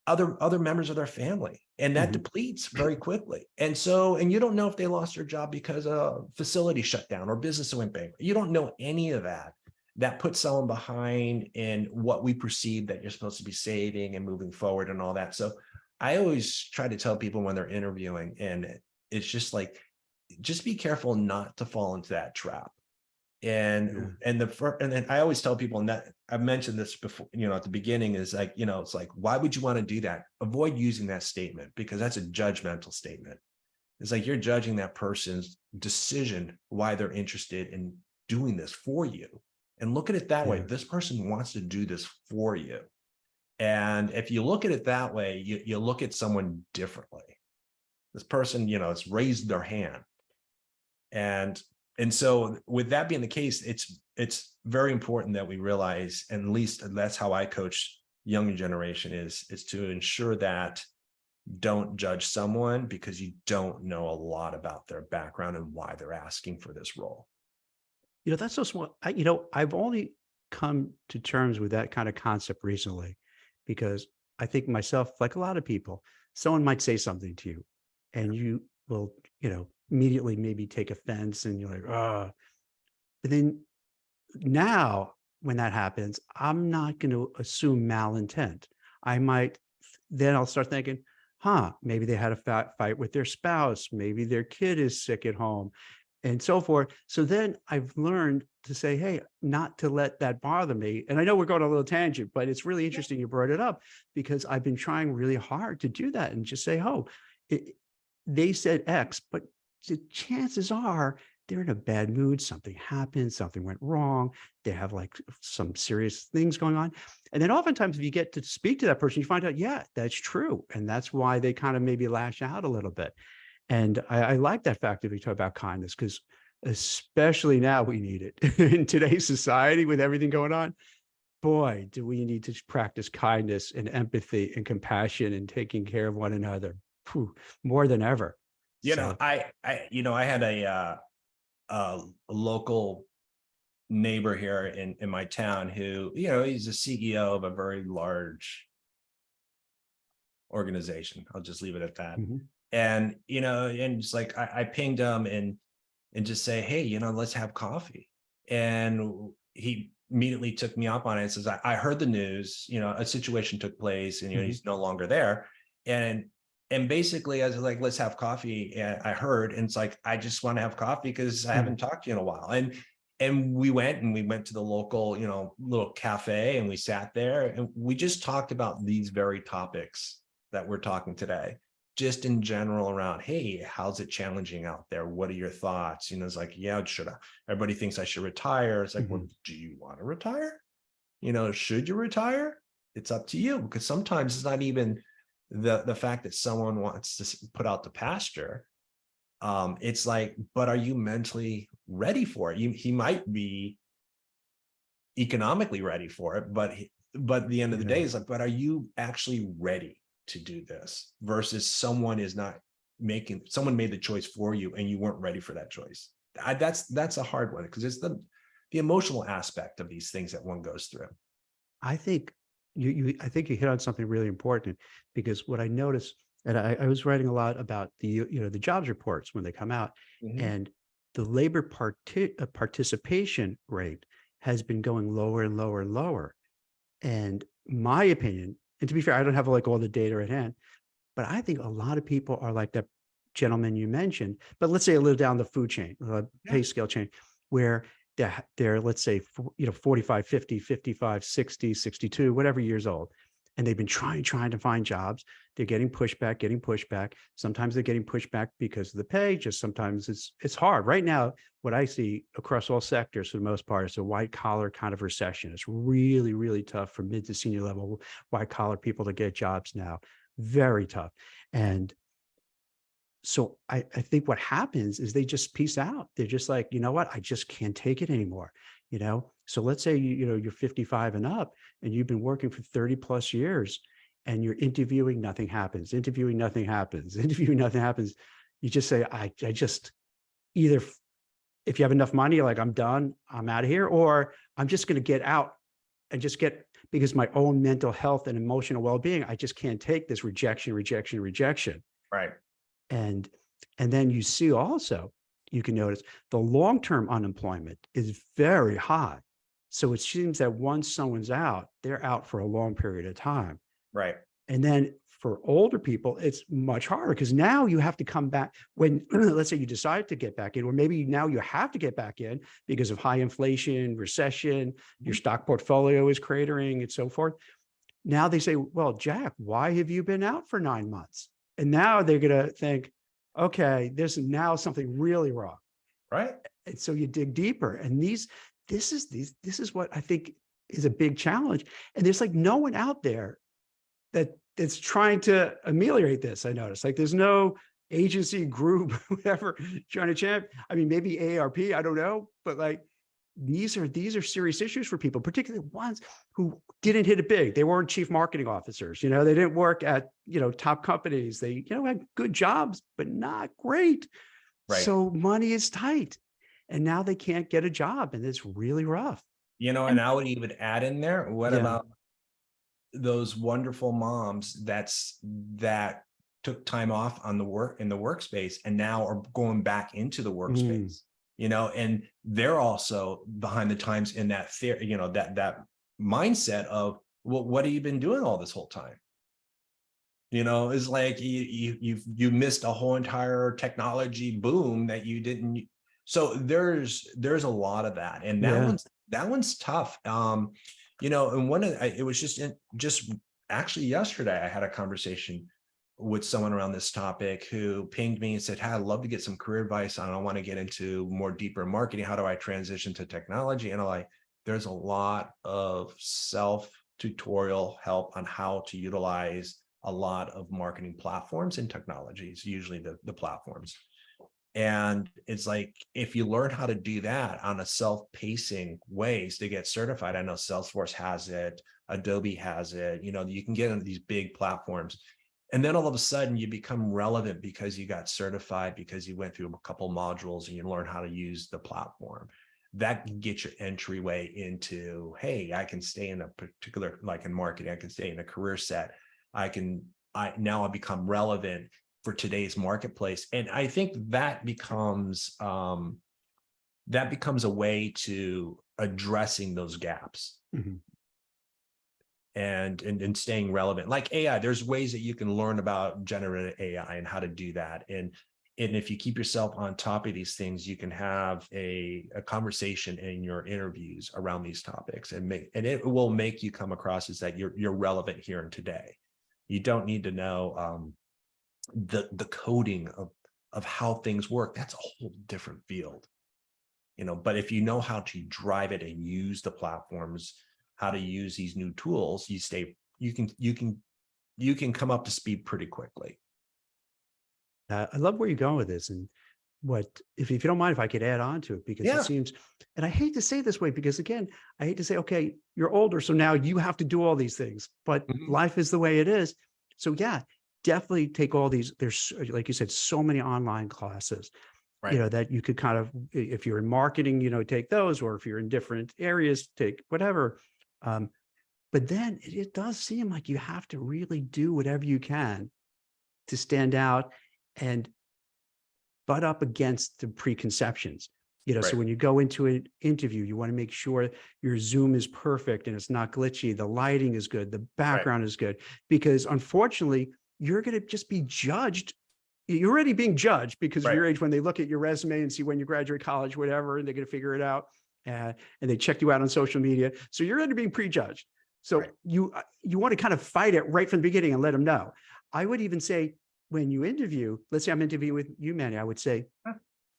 other members of their family, and that Mhm. depletes very quickly. And so, and you don't know if they lost their job because a facility shut down or business went bankrupt. You don't know any of that. That puts someone behind in what we perceive that you're supposed to be saving and moving forward and all that. So I always try to tell people when they're interviewing, and it's just like, just be careful not to fall into that trap. Yeah. And then I always tell people, and that I've mentioned this before, at the beginning, is like, it's like, why would you want to do that? Avoid using that statement, because that's a judgmental statement. It's like you're judging that person's decision, why they're interested in doing this for you. And look at it that way. Yeah. This person wants to do this for you. And if you look at it that way, you look at someone differently. This person, has raised their hand. And so, with that being the case, it's very important that we realize, and at least that's how I coach younger generation, is to ensure that don't judge someone because you don't know a lot about their background and why they're asking for this role. That's so small. I've only come to terms with that kind of concept recently, because I think myself, like a lot of people, someone might say something to you and you will, immediately maybe take offense, and you're like, oh, but then now when that happens, I'm not going to assume malintent. I might, then I'll start thinking, maybe they had a fight with their spouse. Maybe their kid is sick at home, and so forth. So then I've learned to say, hey, not to let that bother me. And I know we're going on a little tangent, but it's really interesting you brought it up, because I've been trying really hard to do that and just say, oh, they said X, but the chances are they're in a bad mood. Something happened, something went wrong. They have like some serious things going on. And then oftentimes if you get to speak to that person, you find out, yeah, that's true. And that's why they kind of maybe lash out a little bit. And I like that fact that we talk about kindness, because especially now we need it in today's society with everything going on. Boy, do we need to practice kindness and empathy and compassion and taking care of one another. Whew, more than ever. So, I had a local neighbor here in my town who, he's a CEO of a very large organization. I'll just leave it at that. mhm, And, and it's like, I pinged him and just say, hey, let's have coffee. And he immediately took me up on it and says, I heard the news, a situation took place, and, mhm, he's no longer there. And basically, I was like, let's have coffee. And I heard, and it's like, I just want to have coffee because I mhm. haven't talked to you in a while. And we went to the local, little cafe, and we sat there and we just talked about these very topics that we're talking today, just in general, around, hey, how's it challenging out there? What are your thoughts? It's like, yeah, everybody thinks I should retire. It's like, well, do you want to retire? Should you retire? It's up to you, because sometimes it's not even the fact that someone wants to put out the pasture. It's like, but are you mentally ready for it? He might be economically ready for it, but at the end of the day, Yeah. it's like, but are you actually ready to do this? Versus someone made the choice for you and you weren't ready for that choice. That's a hard one, because it's the emotional aspect of these things that one goes through. I think I think you hit on something really important, because what I noticed, and I was writing a lot about the jobs reports when they come out, Mhm. and the labor participation rate has been going lower and lower and lower. And my opinion, and to be fair, I don't have like all the data at hand, but I think a lot of people are like that. gentleman you mentioned, but let's say a little down the food chain, pay scale chain, where they're let's say, 45, 50, 55, 60, 62, whatever years old. And they've been trying to find jobs. They're getting pushback. Sometimes they're getting pushback because of the pay. Just sometimes it's hard. Right now, what I see across all sectors for the most part is a white collar kind of recession. It's really, really tough for mid to senior level white collar people to get jobs now. Very tough. And so I think what happens is they just peace out. They're just like, you know what, I just can't take it anymore. So let's say you're 55 and up and you've been working for 30 plus years and you're interviewing, nothing happens, interviewing, nothing happens, interviewing, nothing happens. You just say, I just either, if you have enough money, you're like, I'm done, I'm out of here, or I'm just going to get out and just get, because my own mental health and emotional well-being, I just can't take this rejection. Right. And then you see also, you can notice the long-term unemployment is very high. So it seems that once someone's out, they're out for a long period of time. Right. And then for older people, it's much harder because now you have to come back when, let's say you decide to get back in, or maybe now you have to get back in because of high inflation, recession, your stock portfolio is cratering and so forth. Now they say, well, Jack, why have you been out for 9 months? And now they're going to think, okay, there's now something really wrong. Right. And so you dig deeper. And this is what I think is a big challenge. And there's like no one out there that's trying to ameliorate this. I noticed like there's no agency group, whatever, trying to champ. I mean, maybe AARP, I don't know, but like these are serious issues for people, particularly ones who didn't hit it big. They weren't chief marketing officers. They didn't work at, top companies. They, had good jobs, but not great. Right. So money is tight and now they can't get a job and it's really rough. And I would even add in there, what Yeah. about those wonderful moms that took time off in the workspace and now are going back into the workspace, and they're also behind the times in that theory, that mindset of, well, what have you been doing all this whole time? It's like you missed a whole entire technology boom that you didn't. So there's a lot of that, and that one's tough. And it was just actually yesterday, I had a conversation with someone around this topic who pinged me and said, hey, I'd love to get some career advice on, I want to get into more deeper marketing. How do I transition to technology? And I'm like, there's a lot of self-tutorial help on how to utilize a lot of marketing platforms and technologies, usually the platforms. And it's like, if you learn how to do that on a self-pacing ways to get certified, I know Salesforce has it, Adobe has it, you can get into these big platforms. And then all of a sudden you become relevant because you got certified, because you went through a couple modules and you learn how to use the platform. That can get your entryway into, hey, I can stay in a particular, like in marketing, I can stay in a career set. Now I become relevant for today's marketplace. And I think that becomes a way to addressing those gaps. Mm-hmm. And staying relevant. Like AI, there's ways that you can learn about generative AI and how to do that. And if you keep yourself on top of these things, you can have a conversation in your interviews around these topics, and it will make you come across as that you're relevant here and today. You don't need to know the coding of how things work. That's a whole different field, but if you know how to drive it and use the platforms, how to use these new tools, you can come up to speed pretty quickly. I love where you're going with this, and if you don't mind, if I could add on to it, because it seems, and I hate to say it this way, because again, I hate to say, okay, you're older, so now you have to do all these things, but life is the way it is. So yeah, definitely take all these. There's, like you said, so many online classes, right, that you could kind of, if you're in marketing, take those, or if you're in different areas, take whatever. But then it does seem like you have to really do whatever you can to stand out and butt up against the preconceptions. So when you go into an interview, you want to make sure your Zoom is perfect and it's not glitchy, the lighting is good, the background is good, because unfortunately, you're going to just be judged you're already being judged because of Right. your age when they look at your resume and see when you graduate college, whatever, and they're going to figure it out. And they check you out on social media. So you're already being prejudged. So Right. you want to kind of fight it right from the beginning and let them know. I would even say when you interview, let's say I'm interviewing with you, Manny, I would say,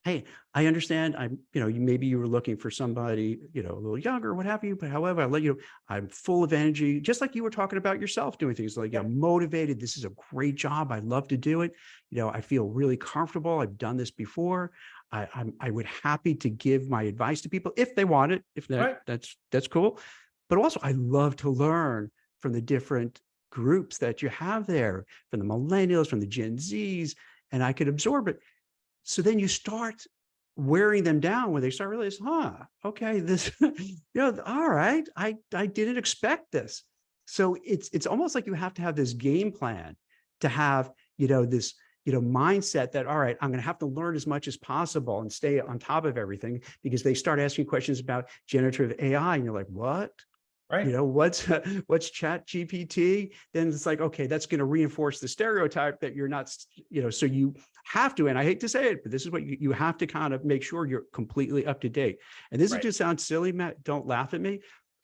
hey, I understand maybe you were looking for somebody, a little younger, what have you, but however, I'll let you know, I'm full of energy, just like you were talking about yourself doing things like, I'm motivated. This is a great job. I love to do it. I feel really comfortable. I've done this before. I would happy to give my advice to people if they want it, if Right. that's cool. But also I love to learn from the different groups that you have there, from the millennials, from the Gen Zs, and I could absorb it. So then you start wearing them down when they start realizing, okay, this, all right, I didn't expect this. So it's almost like you have to have this game plan to have, this, mindset that, all right, I'm going to have to learn as much as possible and stay on top of everything, because they start asking questions about generative AI and you're like, what? Right. What's Chat GPT? Then it's like, okay, that's going to reinforce the stereotype that you're not, so you have to, and I hate to say it, but this is what you have to kind of make sure you're completely up to date. And this is Right. just sounds silly, Matt, don't laugh at me,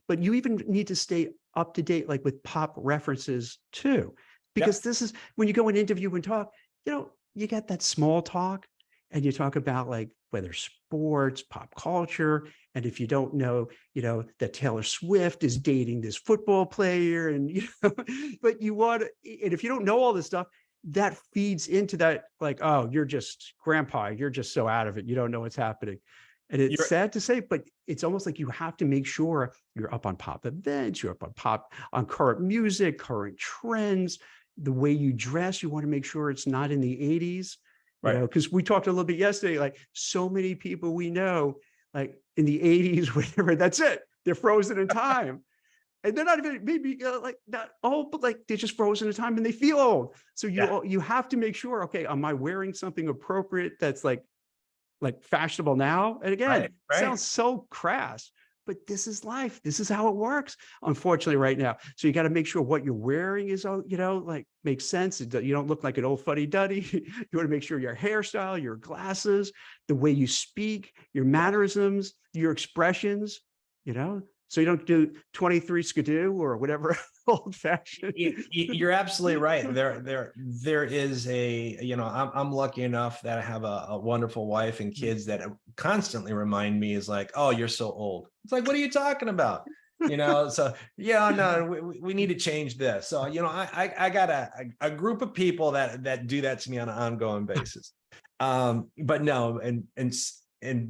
but you even need to stay up to date, like with pop references too, because this is when you go and interview and talk, you get that small talk and you talk about like whether sports, pop culture. And if you don't know, that Taylor Swift is dating this football player and, but you want to, and if you don't know all this stuff, that feeds into that, like, oh, you're just grandpa, you're just so out of it. You don't know what's happening. And it's sad to say, but it's almost like you have to make sure you're up on pop events, you're up on current music, current trends, the way you dress, you want to make sure it's not in the 80s, because we talked a little bit yesterday, like so many people we know, like in the 80s, whatever, that's it. They're frozen in time. And they're not even maybe like not old, but like they're just frozen in time and they feel old. So you have to make sure, okay, am I wearing something appropriate that's like fashionable now? And again, Right. sounds so crass, but this is life. This is how it works, unfortunately, right now. So you got to make sure what you're wearing is, like makes sense. You don't look like an old fuddy-duddy. You want to make sure your hairstyle, your glasses, the way you speak, your mannerisms, your expressions, so you don't do 23 skidoo or whatever old fashioned. You're absolutely right. There is I'm lucky enough that I have a wonderful wife and kids that constantly remind me is like, oh, you're so old. It's like, what are you talking about? So no, we need to change this. So, I got a group of people that do that to me on an ongoing basis. But no,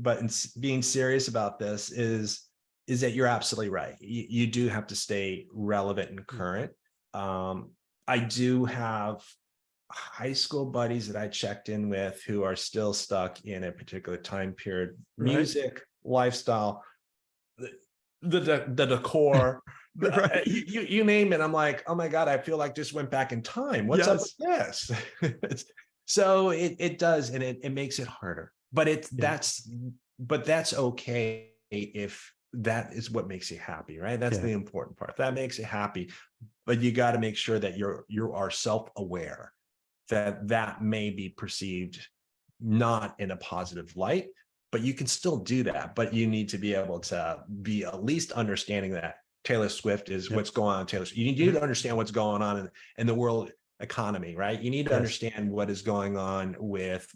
but being serious about this is that you're absolutely right. You do have to stay relevant and current. I do have high school buddies that I checked in with who are still stuck in a particular time period, music, lifestyle, the decor, you name it. I'm like, oh my God, I feel like just went back in time. What's up with this? So it does, and it makes it harder, but that's okay if that is what makes you happy, right? That's the important part. That makes you happy, but you got to make sure that you are self-aware that may be perceived not in a positive light, but you can still do that. But you need to be able to be at least understanding that Taylor Swift is what's going on. You need to understand what's going on in the world economy, right? You need to understand what is going on with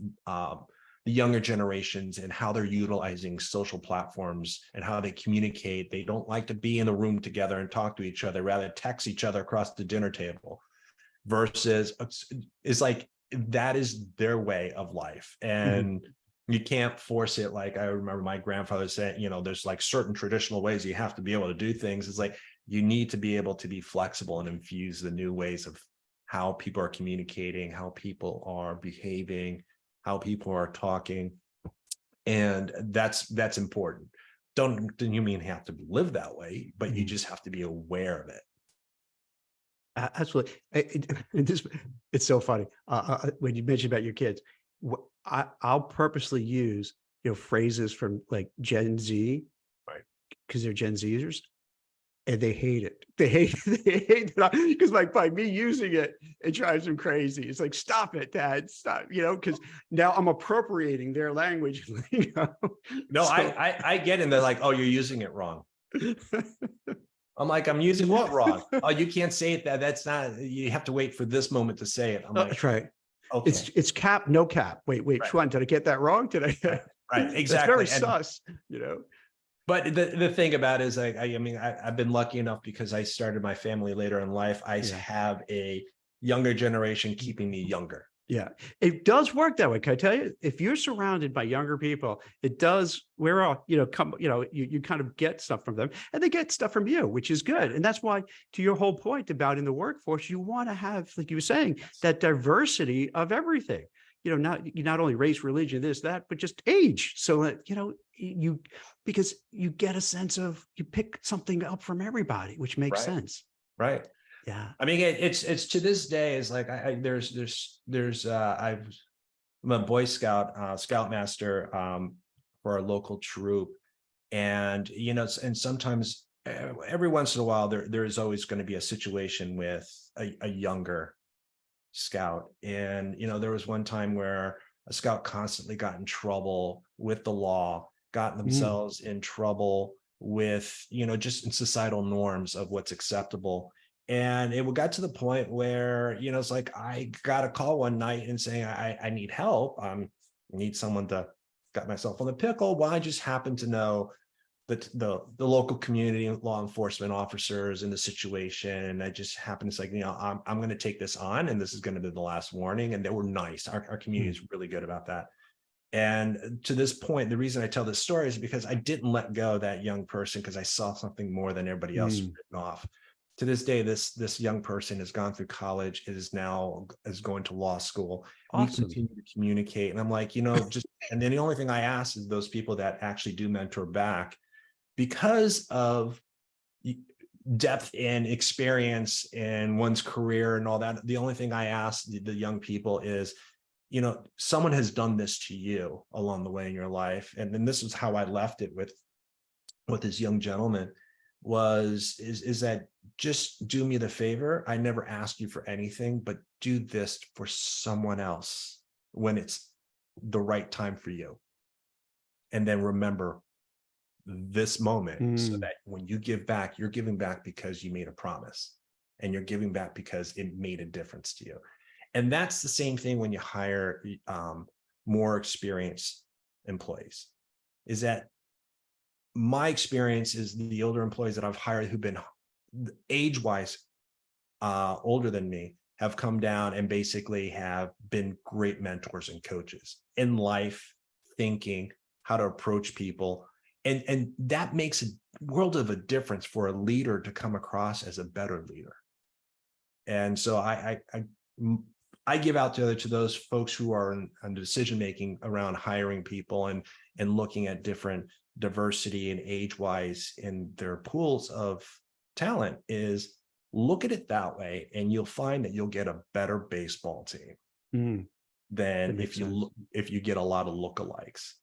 the younger generations and how they're utilizing social platforms and how they communicate. They don't like to be in a room together and talk to each other, rather text each other across the dinner table, versus it's like that is their way of life. And you can't force it. Like I remember my grandfather saying, there's like certain traditional ways you have to be able to do things. It's like you need to be able to be flexible and infuse the new ways of how people are communicating, how people are behaving, how people are talking. And that's important. Don't you mean have to live that way, but you just have to be aware of it. Absolutely. It's so funny. When you mentioned about your kids, I'll purposely use, phrases from like Gen Z, Right? Because they're Gen Zers. and they hate it. They hate they hate it because by me using it, it drives them crazy. It's like, stop it, Dad, stop, because now I'm appropriating their language. No, So I get it. And they're like, oh, you're using it wrong. I'm like, I'm using what wrong? Oh, you can't say it. That's not, you have to wait for this moment to say it. I'm like, that's right. okay, It's cap, no cap. Wait, right, Schwan, did I get that wrong? Did I? right, That's very exactly. And sus. but the thing about it is, I mean, I've been lucky enough because I started my family later in life. I Yeah. have a younger generation keeping me younger. Yeah, it does work that way. Can I tell you? If you're surrounded by younger people, it does. We're all, you kind of get stuff from them, and they get stuff from you, which is good. And that's why, to your whole point about in the workforce, you want to have, like you were saying, that diversity of everything. Not only race, religion, this, that, but just age. So that because you get a sense of, you pick something up from everybody, which makes Right. sense. Right. Yeah. I mean, it's to this day is like, I'm a Boy Scout, Scoutmaster for our local troop. And, and sometimes every once in a while, there is always going to be a situation with a younger scout. And, there was one time where a scout constantly got in trouble with the law, got themselves in trouble with, just in societal norms of what's acceptable. And it got to the point where, it's like, I got a call one night and saying, I need help. I need someone to got myself on the pickle. Well, I just happen to know the local community law enforcement officers in the situation. And I just happened to say, I'm going to take this on, and this is going to be the last warning. And they were nice. Our community is really good about that. And to this point, the reason I tell this story is because I didn't let go of that young person, because I saw something more than everybody else written off. To this day, this young person has gone through college, is going to law school. Awesome. We continue to communicate. And I'm like, and then the only thing I ask is those people that actually do mentor back, because of depth and experience in one's career and all that. The only thing I ask the young people is, someone has done this to you along the way in your life. And then this is how I left it with this young gentleman is that just do me the favor. I never asked you for anything, but do this for someone else when it's the right time for you. And then remember this moment, so that when you give back, you're giving back because you made a promise, and you're giving back because it made a difference to you. And that's the same thing when you hire more experienced employees, is that my experience is the older employees that I've hired who've been age-wise older than me have come down and basically have been great mentors and coaches in life, thinking how to approach people. And that makes a world of a difference for a leader to come across as a better leader. And so I give out to those folks who are in decision-making around hiring people and looking at different diversity and age-wise in their pools of talent, is look at it that way, and you'll find that you'll get a better baseball team than if you get a lot of lookalikes.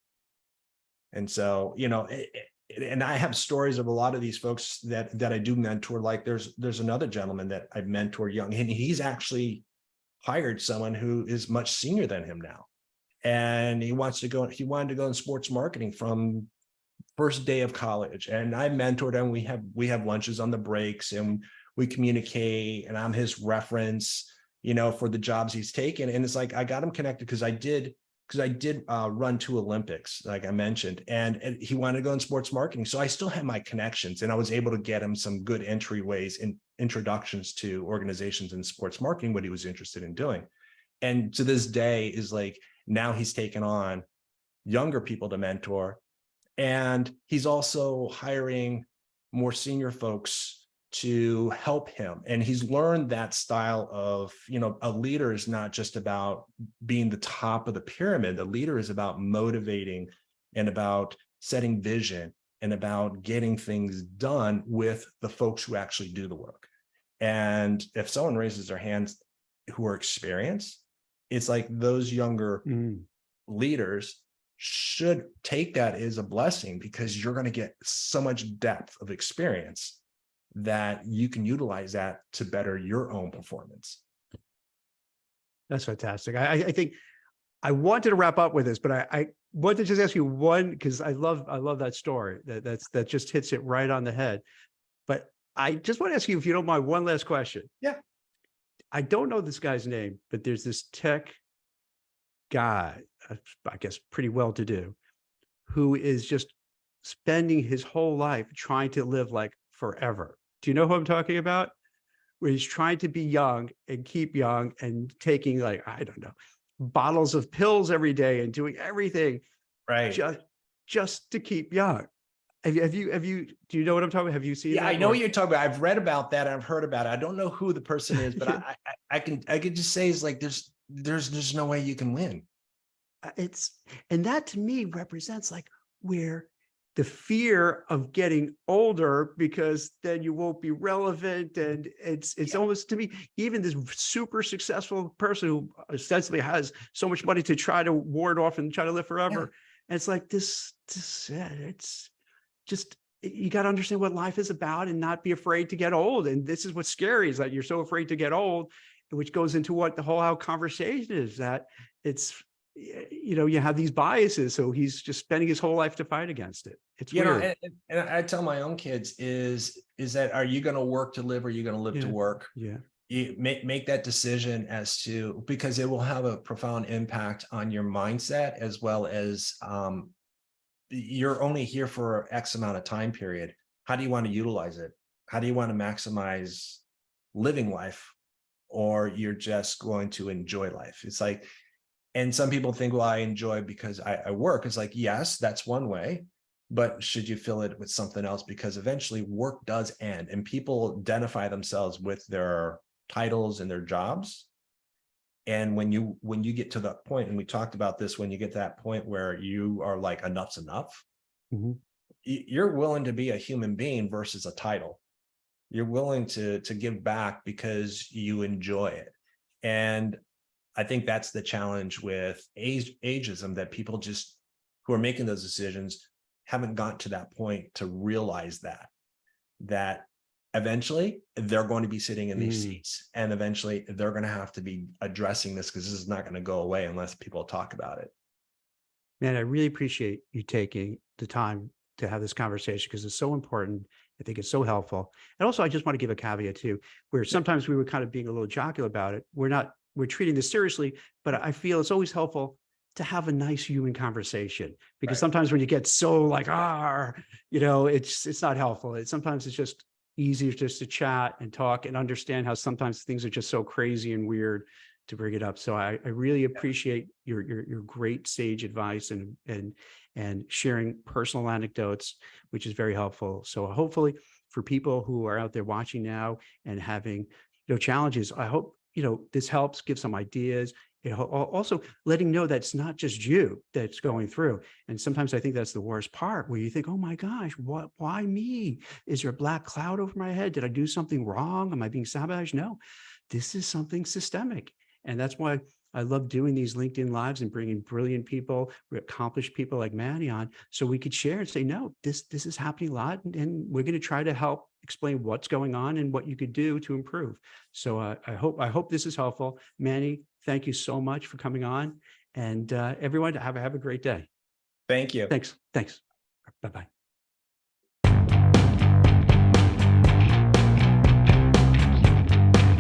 And so, and I have stories of a lot of these folks that I do mentor. Like there's another gentleman that I mentor young, and he's actually hired someone who is much senior than him now. And he wanted to go in sports marketing from first day of college. And I mentored him. We have lunches on the breaks, and we communicate, and I'm his reference, for the jobs he's taken. And it's like, I got him connected because I did run 2 Olympics, like I mentioned, and he wanted to go in sports marketing. So I still had my connections, and I was able to get him some good entryways and introductions to organizations in sports marketing, what he was interested in doing. And to this day is like, now he's taken on younger people to mentor, and he's also hiring more senior folks to help him. And he's learned that style of, a leader is not just about being the top of the pyramid. A leader is about motivating and about setting vision and about getting things done with the folks who actually do the work. And if someone raises their hands who are experienced, it's like those younger leaders should take that as a blessing, because you're going to get so much depth of experience that you can utilize that to better your own performance. That's fantastic. I think I wanted to wrap up with this, but I want to just ask you one, because I love that story. That just hits it right on the head. But I just want to ask you, if you don't mind, one last question. Yeah. I don't know this guy's name, but there's this tech guy, I guess pretty well to do, who is just spending his whole life trying to live like forever. Do you know who I'm talking about? Where he's trying to be young and keep young and taking, like, I don't know, bottles of pills every day and doing everything Right. just to keep young. Have you, do you know what I'm talking about? Have you seen Yeah, that? I know what you're talking about. I've read about that. I've heard about it. I don't know who the person is, but I can just say is like, there's no way you can win. And that to me represents like where the fear of getting older, because then you won't be relevant. And it's almost, to me, even this super successful person who ostensibly has so much money to try to ward off and try to live forever. Yeah. And it's like it's just, you got to understand what life is about and not be afraid to get old. And this is what's scary, is that you're so afraid to get old, which goes into what the whole conversation is, that it's, you know, you have these biases. So he's just spending his whole life to fight against it. It's weird. And I tell my own kids is that, are you going to work to live, or are you going to live to work? Yeah. You make that decision as to, because it will have a profound impact on your mindset, as well as you're only here for X amount of time period. How do you want to utilize it? How do you want to maximize living life? Or you're just going to enjoy life? It's like, and some people think, well, I enjoy because I work. It's like, yes, that's one way, but should you fill it with something else? Because eventually work does end, and people identify themselves with their titles and their jobs. And when you get to that point, and we talked about this, when you get to that point where you are like, enough's enough, you're willing to be a human being versus a title. You're willing to give back because you enjoy it. And I think that's the challenge with ageism, that people just, who are making those decisions, haven't gotten to that point to realize that eventually they're going to be sitting in these seats, and eventually they're going to have to be addressing this, because this is not going to go away unless people talk about it. Man, I really appreciate you taking the time to have this conversation, because it's so important. I think it's so helpful. And also, I just want to give a caveat too, where sometimes we were kind of being a little jocular about it. We're treating this seriously, but I feel it's always helpful to have a nice human conversation, because sometimes when you get so like, you know, it's not helpful. Sometimes it's just easier just to chat and talk and understand how sometimes things are just so crazy and weird to bring it up. So I really appreciate your great sage advice and sharing personal anecdotes, which is very helpful. So hopefully for people who are out there watching now and having, you know, challenges, I hope, you know, this helps give some ideas. You know, also letting know that it's not just you that's going through. And sometimes I think that's the worst part, where you think, oh my gosh, why me? Is there a black cloud over my head? Did I do something wrong? Am I being sabotaged? No, this is something systemic. And that's why I love doing these LinkedIn Lives and bringing brilliant people, accomplished people like Manny on, so we could share and say, no, this is happening a lot. And we're going to try to help explain what's going on and what you could do to improve. So I hope this is helpful. Manny, thank you so much for coming on, and everyone have a great day. Thank you. Thanks. Bye-bye.